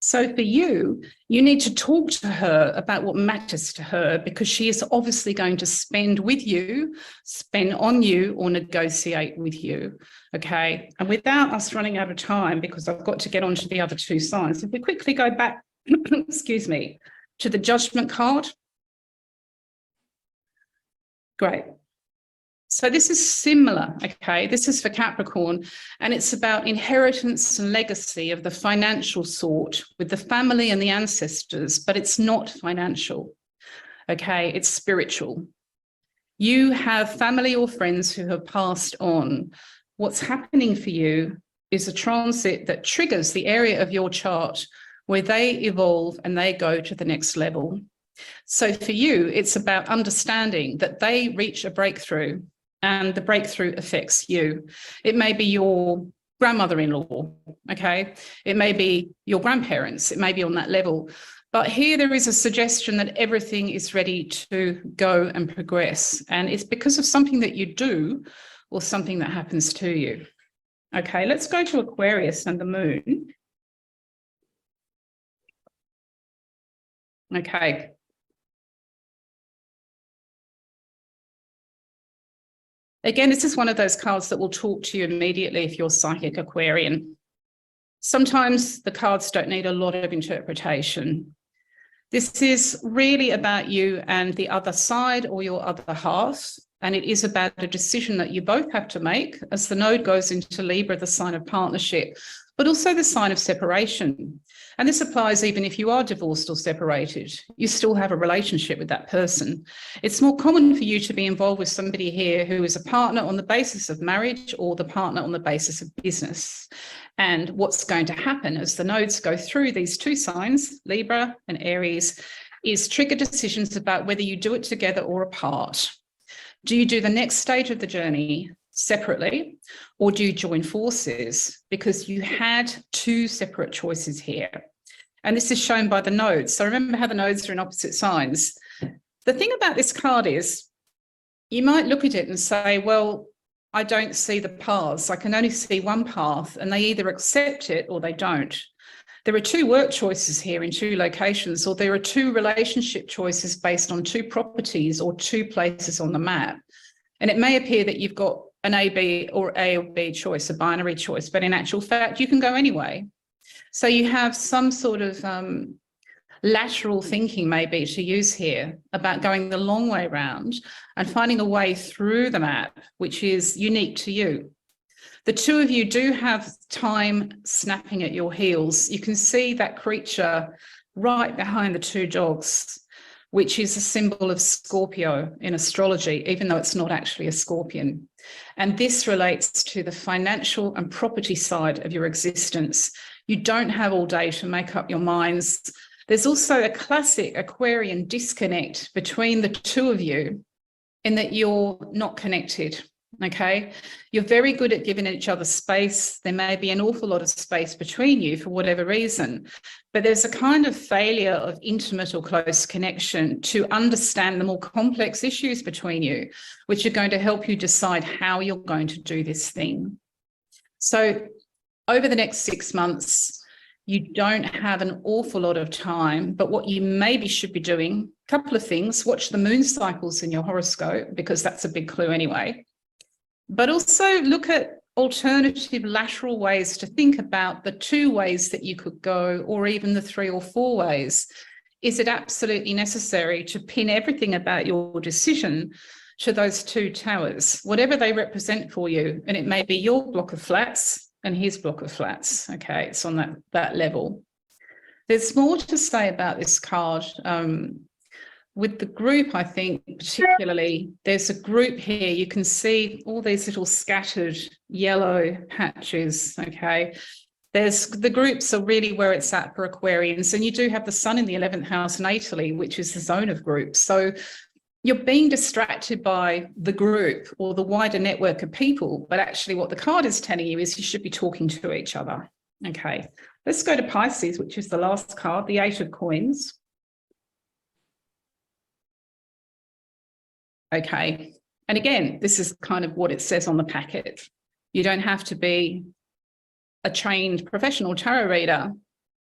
So for you, you need to talk to her about what matters to her, because she is obviously going to spend with you, spend on you, or negotiate with you, okay? And without us running out of time, because I've got to get on to the other two signs, if we quickly go back, excuse me, to the Judgment card. Great. So this is similar, okay? This is for Capricorn, and it's about inheritance and legacy of the financial sort with the family and the ancestors, but it's not financial, okay? It's spiritual. You have family or friends who have passed on. What's happening for you is a transit that triggers the area of your chart where they evolve and they go to the next level. So for you, it's about understanding that they reach a breakthrough, and the breakthrough affects you. It may be your grandmother-in-law, okay? It may be your grandparents, it may be on that level. But here there is a suggestion that everything is ready to go and progress. And it's because of something that you do or something that happens to you. Okay, let's go to Aquarius and the moon. Okay. Again, this is one of those cards that will talk to you immediately if you're psychic Aquarian. Sometimes the cards don't need a lot of interpretation. This is really about you and the other side or your other half, and it is about a decision that you both have to make as the node goes into Libra, the sign of partnership, but also the sign of separation. And this applies even if you are divorced or separated, you still have a relationship with that person. It's more common for you to be involved with somebody here who is a partner on the basis of marriage or the partner on the basis of business. And what's going to happen as the nodes go through these two signs, Libra and Aries, is trigger decisions about whether you do it together or apart. Do you do the next stage of the journey separately, or do you join forces? Because you had two separate choices here. And this is shown by the nodes. So remember how the nodes are in opposite signs. The thing about this card is you might look at it and say, well, I don't see the paths. I can only see one path, and they either accept it or they don't. There are two work choices here in two locations, or there are two relationship choices based on two properties or two places on the map. And it may appear that you've got an A, B, or A or B choice, a binary choice, but in actual fact, you can go anyway. So you have some sort of lateral thinking maybe to use here about going the long way round and finding a way through the map, which is unique to you. The two of you do have time snapping at your heels. You can see that creature right behind the two dogs, which is a symbol of Scorpio in astrology, even though it's not actually a scorpion. And this relates to the financial and property side of your existence. You don't have all day to make up your minds. There's also a classic Aquarian disconnect between the two of you in that you're not connected. Okay, you're very good at giving each other space. There may be an awful lot of space between you for whatever reason, but there's a kind of failure of intimate or close connection to understand the more complex issues between you, which are going to help you decide how you're going to do this thing. So over the next 6 months, you don't have an awful lot of time, but what you maybe should be doing, a couple of things: watch the moon cycles in your horoscope, because that's a big clue anyway. But also look at alternative lateral ways to think about the 2 ways that you could go, or even the 3 or 4 ways. Is it absolutely necessary to pin everything about your decision to those 2 towers, whatever they represent for you? And it may be your block of flats and his block of flats. Okay, it's on that level. There's more to say about this card. With the group, I think particularly, there's a group here. You can see all these little scattered yellow patches, okay? The groups are really where it's at for Aquarians, and you do have the sun in the 11th house natally, which is the zone of groups. So you're being distracted by the group or the wider network of people, but actually what the card is telling you is you should be talking to each other, okay? Let's go to Pisces, which is the last card, the 8 of coins. Okay, and again, this is kind of what it says on the packet. You don't have to be a trained professional tarot reader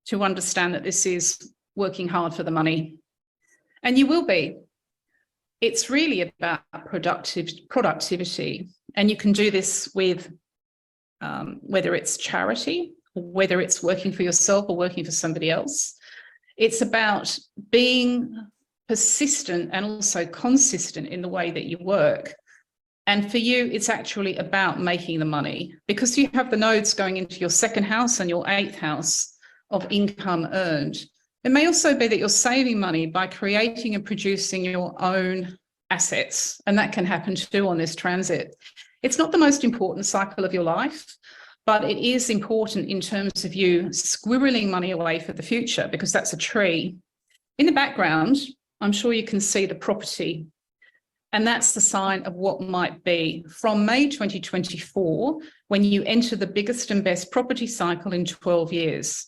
to understand that this is working hard for the money. And you will be. It's really about productivity. And you can do this with whether it's charity, or whether it's working for yourself or working for somebody else. It's about being persistent and also consistent in the way that you work. And for you, it's actually about making the money, because you have the nodes going into your 2nd house and your 8th house of income earned. It may also be that you're saving money by creating and producing your own assets, and that can happen too on this transit. It's not the most important cycle of your life, but it is important in terms of you squirreling money away for the future, because that's a tree. In the background, I'm sure you can see the property, and that's the sign of what might be from May 2024, when you enter the biggest and best property cycle in 12 years.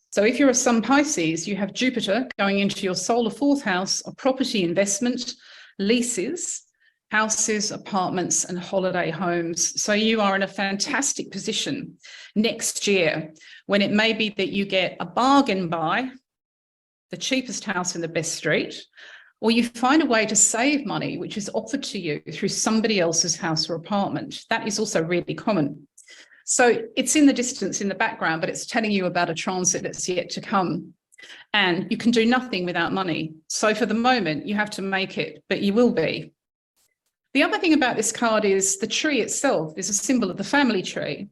So if you're a Sun Pisces, you have Jupiter going into your solar 4th house of property investment, leases, houses, apartments, and holiday homes. So you are in a fantastic position next year, when it may be that you get a bargain buy, the cheapest house in the best street, or you find a way to save money, which is offered to you through somebody else's house or apartment. That is also really common. So it's in the distance in the background, but it's telling you about a transit that's yet to come. And you can do nothing without money. So for the moment, you have to make it, but you will be. The other thing about this card is the tree itself is a symbol of the family tree.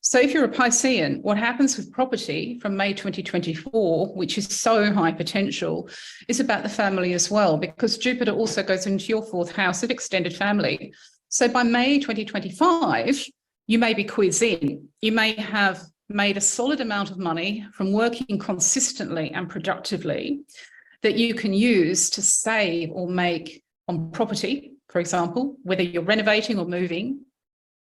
So if you're a Piscean, what happens with property from May 2024, which is so high potential, is about the family as well, because Jupiter also goes into your 4th house of extended family. So by May 2025, you may be quiz in. You may have made a solid amount of money from working consistently and productively that you can use to save or make on property, for example, whether you're renovating or moving,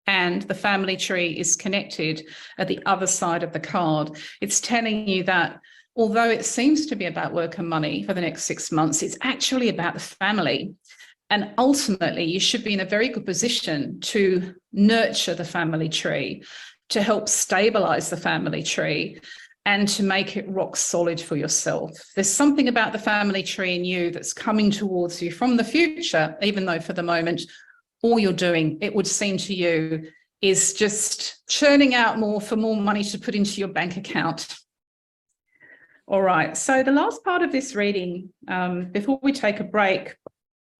and the family tree is connected at the other side of the card. It's telling you that although it seems to be about work and money for the next 6 months, it's actually about the family. And ultimately, you should be in a very good position to nurture the family tree, to help stabilize the family tree, and to make it rock solid for yourself. There's something about the family tree in you that's coming towards you from the future, even though for the moment, all you're doing, it would seem to you, is just churning out more for more money to put into your bank account. All right, so the last part of this reading, before we take a break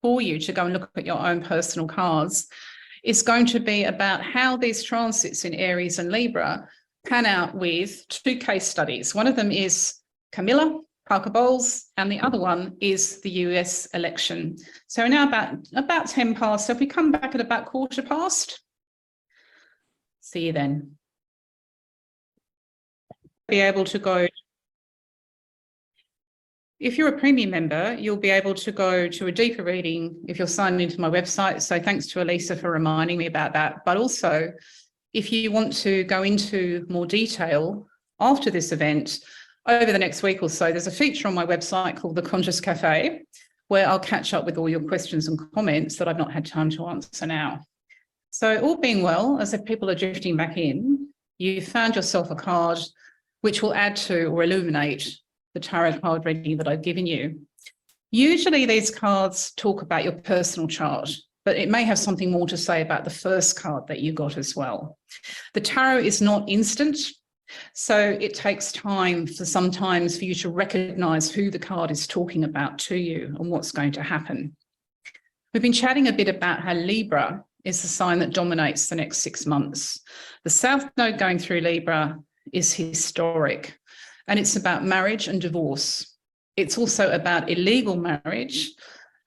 for you to go and look at your own personal cards, is going to be about how these transits in Aries and Libra pan out with 2 case studies. One of them is Camilla Parker Bowles, and the other one is the US election. So we're now about 10 past. So if we come back at about 15:15, see you then. Be able to go If you're a premium member, you'll be able to go to a deeper reading if you're signed into my website. So thanks to Elisa for reminding me about that. But also, if you want to go into more detail after this event, over the next week or so, there's a feature on my website called the Conscious Cafe, where I'll catch up with all your questions and comments that I've not had time to answer now. So all being well, as if people are drifting back in, you've found yourself a card which will add to or illuminate the tarot card reading that I've given you. Usually these cards talk about your personal chart, but it may have something more to say about the first card that you got as well. The tarot is not instant, so it takes time sometimes for you to recognize who the card is talking about to you and what's going to happen. We've been chatting a bit about how Libra is the sign that dominates the next 6 months. The South Node going through Libra is historic, and it's about marriage and divorce. It's also about illegal marriage,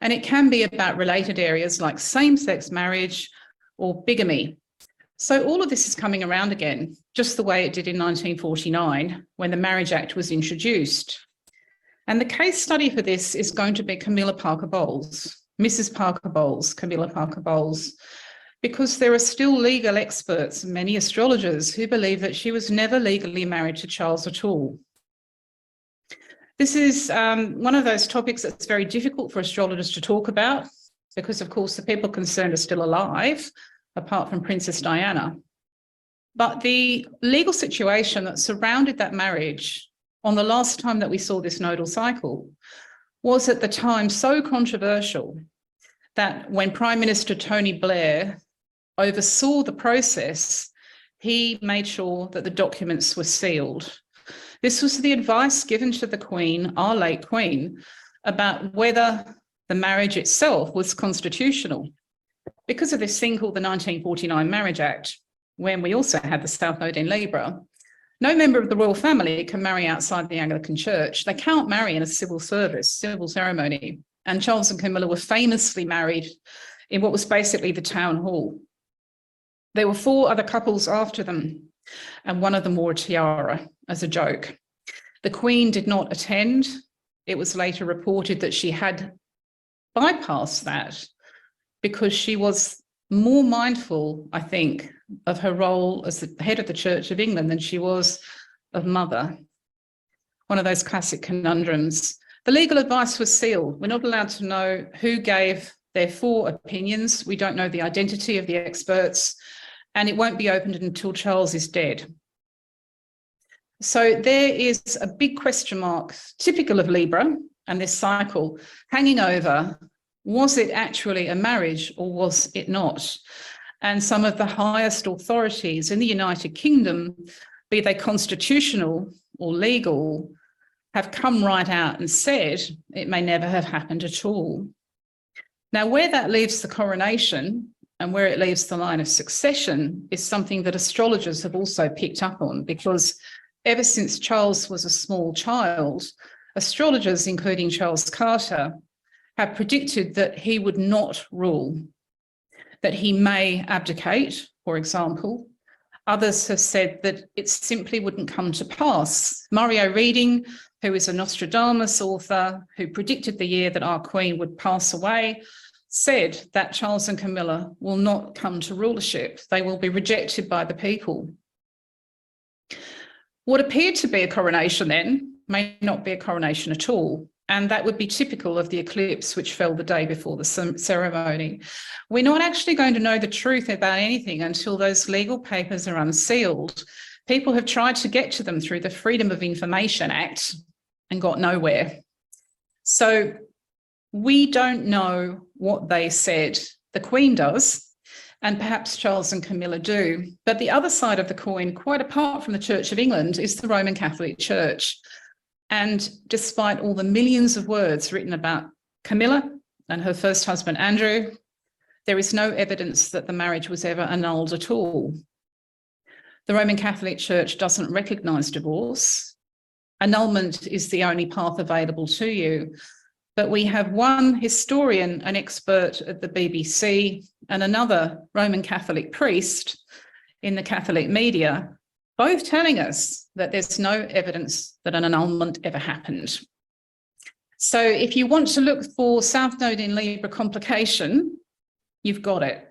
and it can be about related areas like same-sex marriage or bigamy. So all of this is coming around again, just the way it did in 1949 when the Marriage Act was introduced. And the case study for this is going to be Camilla Parker Bowles, Mrs. Parker Bowles, Camilla Parker Bowles, because there are still legal experts and many astrologers who believe that she was never legally married to Charles at all. This is one of those topics that's very difficult for astrologers to talk about because, of course, the people concerned are still alive, apart from Princess Diana. But the legal situation that surrounded that marriage on the last time that we saw this nodal cycle was at the time so controversial that when Prime Minister Tony Blair oversaw the process, he made sure that the documents were sealed. This was the advice given to the Queen, our late Queen, about whether the marriage itself was constitutional. Because of this thing called the 1949 Marriage Act, when we also had the South Node in Libra, no member of the royal family can marry outside the Anglican Church. They can't marry in a civil service, civil ceremony. And Charles and Camilla were famously married in what was basically the town hall. There were 4 other couples after them, and one of them wore a tiara as a joke. The Queen did not attend. It was later reported that she had bypassed that because she was more mindful, I think, of her role as the head of the Church of England than she was of mother. One of those classic conundrums. The legal advice was sealed. We're not allowed to know who gave their 4 opinions. We don't know the identity of the experts, and it won't be opened until Charles is dead. So there is a big question mark, typical of Libra and this cycle, hanging over. Was it actually a marriage or was it not? And some of the highest authorities in the United Kingdom, be they constitutional or legal, have come right out and said it may never have happened at all. Now, where that leaves the coronation and where it leaves the line of succession is something that astrologers have also picked up on, because ever since Charles was a small child, astrologers, including Charles Carter, have predicted that he would not rule, that he may abdicate, for example. Others have said that it simply wouldn't come to pass. Mario Reading, who is a Nostradamus author who predicted the year that our Queen would pass away, said that Charles and Camilla will not come to rulership. They will be rejected by the people. What appeared to be a coronation then may not be a coronation at all. And that would be typical of the eclipse which fell the day before the ceremony. We're not actually going to know the truth about anything until those legal papers are unsealed. People have tried to get to them through the Freedom of Information Act and got nowhere. So we don't know what they said. The Queen does, and perhaps Charles and Camilla do. But the other side of the coin, quite apart from the Church of England, is the Roman Catholic Church. And despite all the millions of words written about Camilla and her first husband, Andrew, there is no evidence that the marriage was ever annulled at all. The Roman Catholic Church doesn't recognise divorce. Annulment is the only path available to you. But we have one historian, an expert at the BBC, and another Roman Catholic priest in the Catholic media, both telling us that there's no evidence that an annulment ever happened. So if you want to look for South Node in Libra complication, you've got it.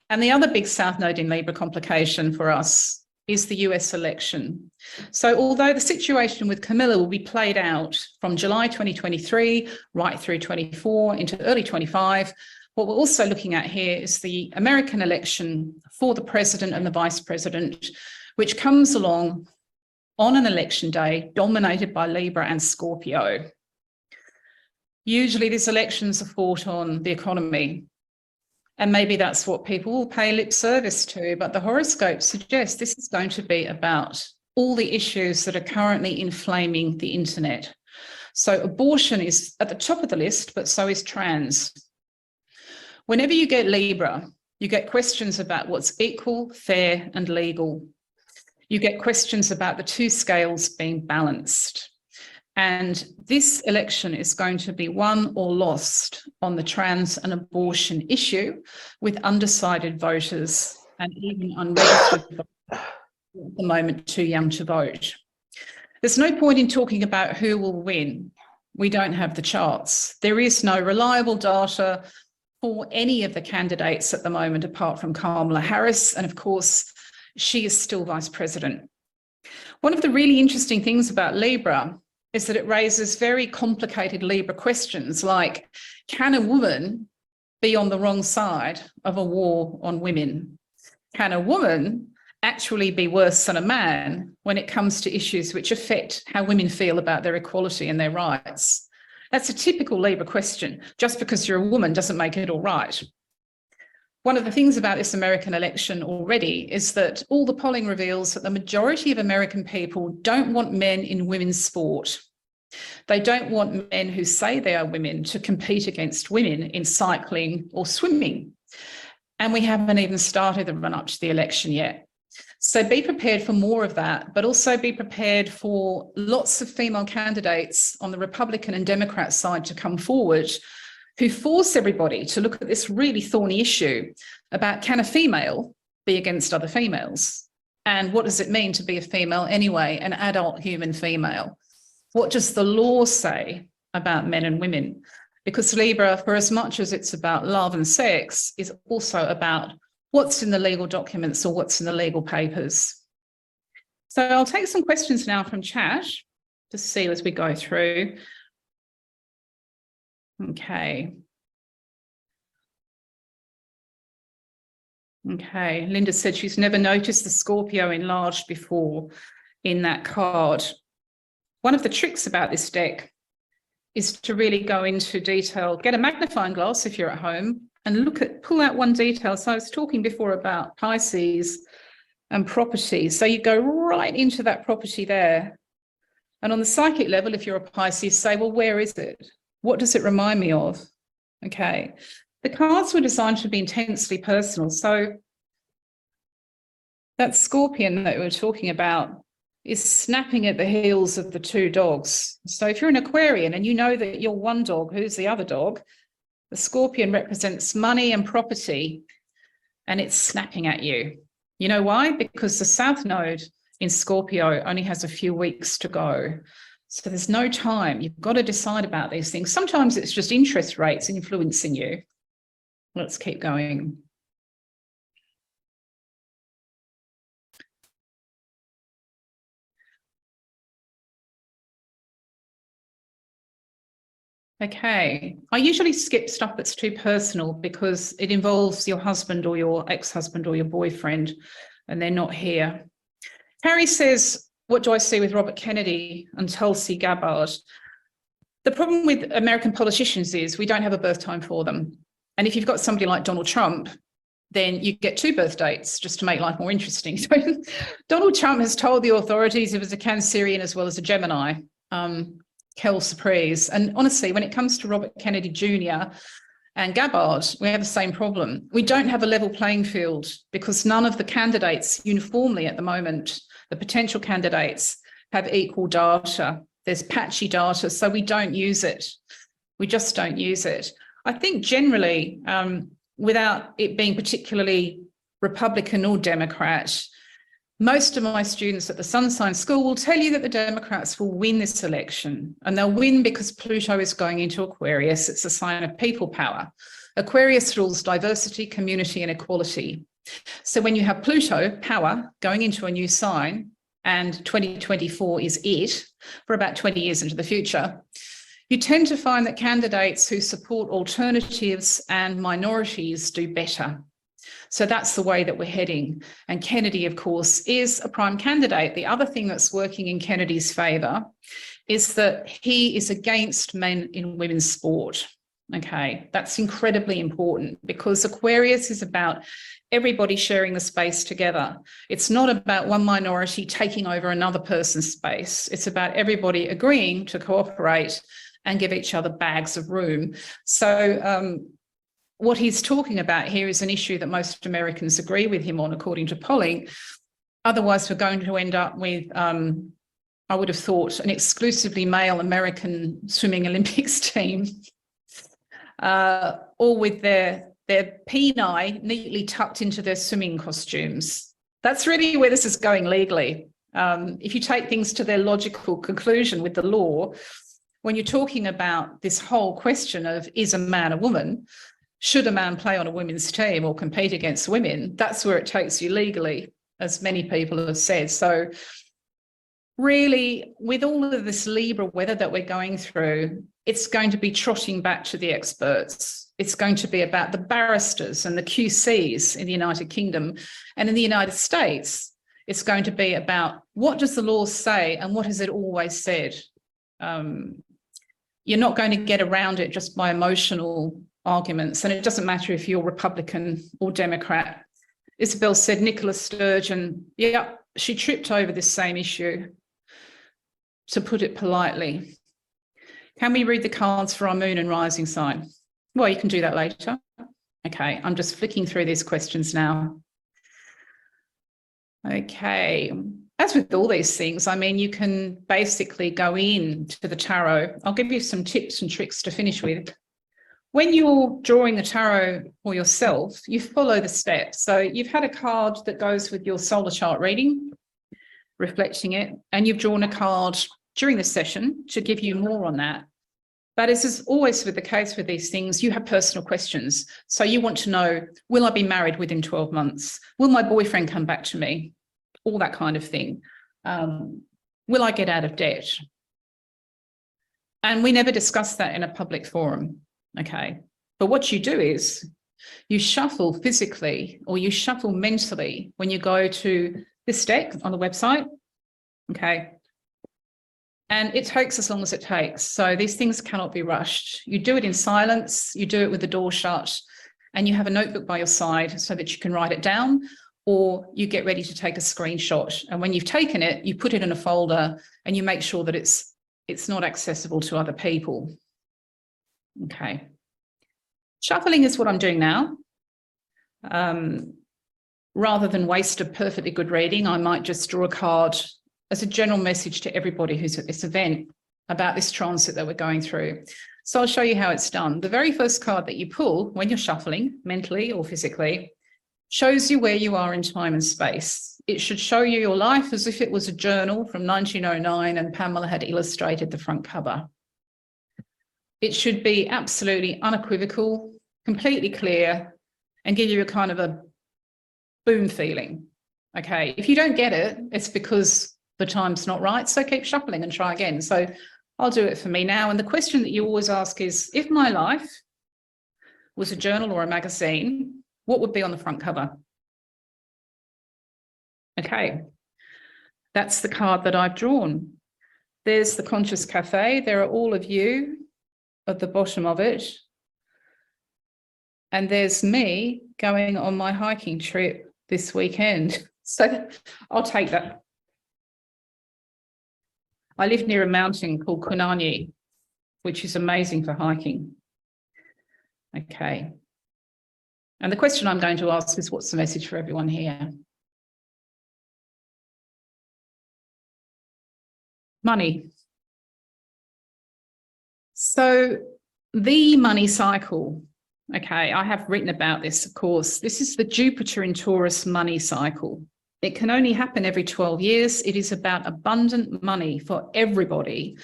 And the other big South Node in Libra complication for us is the US election. So although the situation with Camilla will be played out from July 2023 right through 24 into early 25, what we're also looking at here is the American election for the president and the vice president, which comes along on an election day dominated by Libra and Scorpio. Usually these elections are fought on the economy, and maybe that's what people will pay lip service to, but the horoscope suggests this is going to be about all the issues that are currently inflaming the internet. So abortion is at the top of the list, but so is trans. Whenever you get Libra, you get questions about what's equal, fair, and legal. You get questions about the two scales being balanced. And this election is going to be won or lost on the trans and abortion issue with undecided voters and even unregistered voters at the moment too young to vote. There's no point in talking about who will win. We don't have the charts. There is no reliable data for any of the candidates at the moment, apart from Kamala Harris. And of course, she is still vice president. One of the really interesting things about Libra is that it raises very complicated Libra questions like, can a woman be on the wrong side of a war on women? Can a woman actually be worse than a man when it comes to issues which affect how women feel about their equality and their rights? That's a typical Libra question. Just because you're a woman doesn't make it all right. One of the things about this American election already is that all the polling reveals that the majority of American people don't want men in women's sport. They don't want men who say they are women to compete against women in cycling or swimming. And we haven't even started the run up to the election yet. So be prepared for more of that, but also be prepared for lots of female candidates on the Republican and Democrat side to come forward who force everybody to look at this really thorny issue about, can a female be against other females? And what does it mean to be a female anyway, an adult human female? What does the law say about men and women? Because Libra, for as much as it's about love and sex, is also about what's in the legal documents or what's in the legal papers. So I'll take some questions now from chat to see as we go through. Okay. Okay, Linda said she's never noticed the Scorpio enlarged before in that card. One of the tricks about this deck is to really go into detail, get a magnifying glass if you're at home and pull out one detail. So I was talking before about Pisces and property. So you go right into that property there. And on the psychic level, if you're a Pisces, say, well, where is it? What does it remind me of? Okay. The cards were designed to be intensely personal. So that scorpion that we were talking about is snapping at the heels of the two dogs. So if you're an Aquarian and you know that you're one dog, who's the other dog? The scorpion represents money and property, and it's snapping at you. You know why? Because the South Node in Scorpio only has a few weeks to go. So there's no time. You've got to decide about these things. Sometimes it's just interest rates influencing you. Let's keep going. Okay, I usually skip stuff that's too personal because it involves your husband or your ex-husband or your boyfriend, and they're not here. Harry says, what do I see with Robert Kennedy and Tulsi Gabbard? The problem with American politicians is we don't have a birth time for them. And if you've got somebody like Donald Trump, then you get two birth dates just to make life more interesting. So Donald Trump has told the authorities he was a Cancerian as well as a Gemini. Kel Surprise. And honestly, when it comes to Robert Kennedy Jr. and Gabbard, we have the same problem. We don't have a level playing field because none of the candidates uniformly at the moment, the potential candidates, have equal data. There's patchy data, so we don't use it. We just don't use it. I think generally, without it being particularly Republican or Democrat, Most of my students at the Sun Sign School will tell you that the Democrats will win this election, and they'll win because Pluto is going into Aquarius. It's a sign of people power. Aquarius rules diversity, community, and equality. So when you have Pluto, power, going into a new sign, and 2024 is it, for about 20 years into the future, you tend to find that candidates who support alternatives and minorities do better. So that's the way that we're heading. And Kennedy, of course, is a prime candidate. The other thing that's working in Kennedy's favour is that he is against men in women's sport. Okay, that's incredibly important because Aquarius is about everybody sharing the space together. It's not about one minority taking over another person's space. It's about everybody agreeing to cooperate and give each other bags of room. So what he's talking about here is an issue that most Americans agree with him on, according to polling. Otherwise, we're going to end up with, I would have thought, an exclusively male American swimming Olympics team, all with their peni neatly tucked into their swimming costumes. That's really where this is going legally. If you take things to their logical conclusion with the law, when you're talking about this whole question of is a man a woman, should a man play on a women's team or compete against women, that's where it takes you legally, as many people have said. So really, with all of this Libra weather that we're going through, it's going to be trotting back to the experts. It's going to be about the barristers and the QCs in the United Kingdom. And in the United States, it's going to be about what does the law say and what has it always said? You're not going to get around it just by emotional arguments. And it doesn't matter if you're Republican or Democrat. Isabel said Nicola Sturgeon, yeah, she tripped over this same issue, to put it politely. Can we read the cards for our moon and rising sign? Well, you can do that later. Okay, I'm just flicking through these questions now. Okay, as with all these things, I mean, you can basically go into the tarot. I'll give you some tips and tricks to finish with. When you're drawing the tarot for yourself, you follow the steps. So you've had a card that goes with your solar chart reading, reflecting it, and you've drawn a card during the session to give you more on that. But as is always with the case with these things, you have personal questions. So you want to know, will I be married within 12 months? Will my boyfriend come back to me? All that kind of thing. Will I get out of debt? And we never discuss that in a public forum. Okay, but what you do is you shuffle physically or you shuffle mentally when you go to this deck on the website. Okay, and it takes as long as it takes. So these things cannot be rushed. You do it in silence, you do it with the door shut, and you have a notebook by your side so that you can write it down, or you get ready to take a screenshot. And when you've taken it, you put it in a folder and you make sure that it's not accessible to other people. Okay. Shuffling is what I'm doing now. Rather than waste a perfectly good reading, I might just draw a card as a general message to everybody who's at this event about this transit that we're going through. So I'll show you how it's done. The very first card that you pull when you're shuffling, mentally or physically, shows you where you are in time and space. It should show you your life as if it was a journal from 1909 and Pamela had illustrated the front cover. It should be absolutely unequivocal, completely clear, and give you a kind of a boom feeling. Okay, if you don't get it, it's because the time's not right, so keep shuffling and try again. So I'll do it for me now. And the question that you always ask is, if my life was a journal or a magazine, what would be on the front cover? Okay, that's the card that I've drawn. There's the Conscious Cafe. There are all of you at the bottom of it. And there's me going on my hiking trip this weekend. So I'll take that. I live near a mountain called Kunani, which is amazing for hiking. Okay. And the question I'm going to ask is, what's the message for everyone here? Money. So the money cycle, okay, I have written about this, of course. This is the Jupiter in Taurus money cycle. It can only happen every 12 years. It is about abundant money for everybody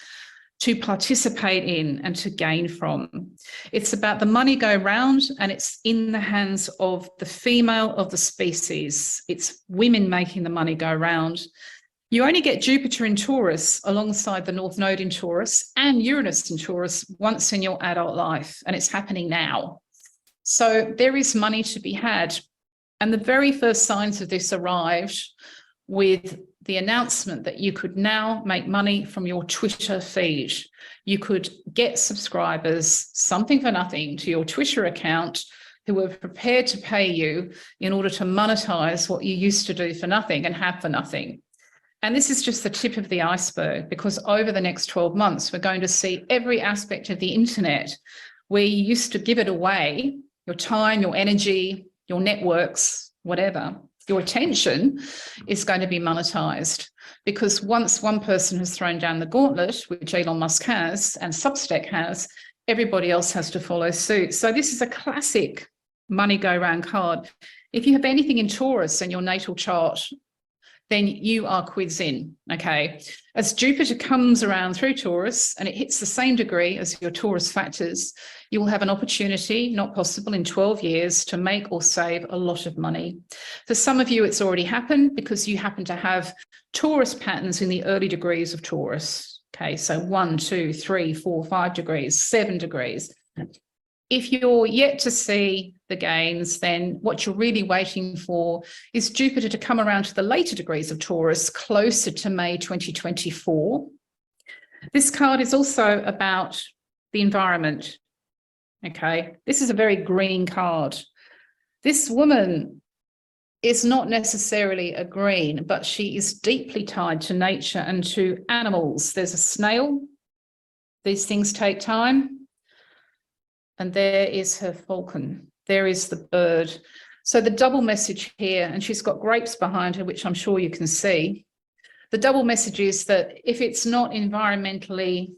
to participate in and to gain from. It's about the money go round, and it's in the hands of the female of the species. It's women making the money go round. You only get Jupiter in Taurus alongside the North Node in Taurus and Uranus in Taurus once in your adult life, and it's happening now. So there is money to be had. And the very first signs of this arrived with the announcement that you could now make money from your Twitter feed. You could get subscribers, something for nothing, to your Twitter account who were prepared to pay you in order to monetize what you used to do for nothing and have for nothing. And this is just the tip of the iceberg, because over the next 12 months, we're going to see every aspect of the internet where you used to give it away, your time, your energy, your networks, whatever, your attention is going to be monetized. Because once one person has thrown down the gauntlet, which Elon Musk has and Substack has, everybody else has to follow suit. So this is a classic money go round card. If you have anything in Taurus in your natal chart, then you are quids in, okay? As Jupiter comes around through Taurus and it hits the same degree as your Taurus factors, you will have an opportunity, not possible in 12 years, to make or save a lot of money. For some of you, it's already happened because you happen to have Taurus patterns in the early degrees of Taurus, okay? So 1, 2, 3, 4, 5 degrees, 7 degrees. If you're yet to see the gains, then what you're really waiting for is Jupiter to come around to the later degrees of Taurus, closer to May 2024. This card is also about the environment, okay? This is a very green card. This woman is not necessarily a green, but she is deeply tied to nature and to animals. There's a snail. These things take time. And there is her falcon. There is the bird. So the double message here, and she's got grapes behind her, which I'm sure you can see. The double message is that if it's not environmentally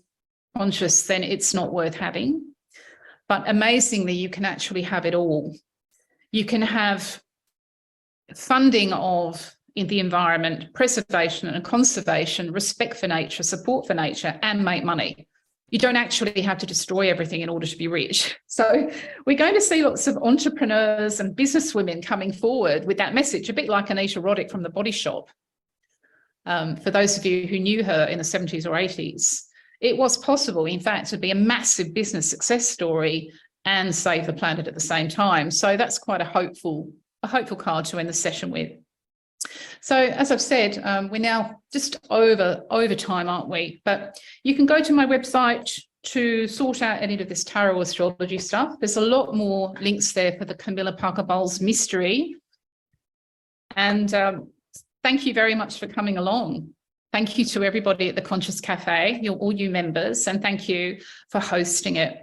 conscious, then it's not worth having. But amazingly, you can actually have it all. You can have funding of in the environment, preservation and conservation, respect for nature, support for nature, and make money. You don't actually have to destroy everything in order to be rich. So we're going to see lots of entrepreneurs and business women coming forward with that message, a bit like Anita Roddick from The Body Shop. For those of you who knew her in the 70s or 80s, it was possible, in fact, to be a massive business success story and save the planet at the same time. So that's quite a hopeful card to end the session with. So as I've said, we're now just over time, aren't we? But you can go to my website to sort out any of this tarot astrology stuff. There's a lot more links there for the Camilla Parker Bowles mystery. And thank you very much for coming along. Thank you to everybody at the Conscious Cafe, all you members, and thank you for hosting it.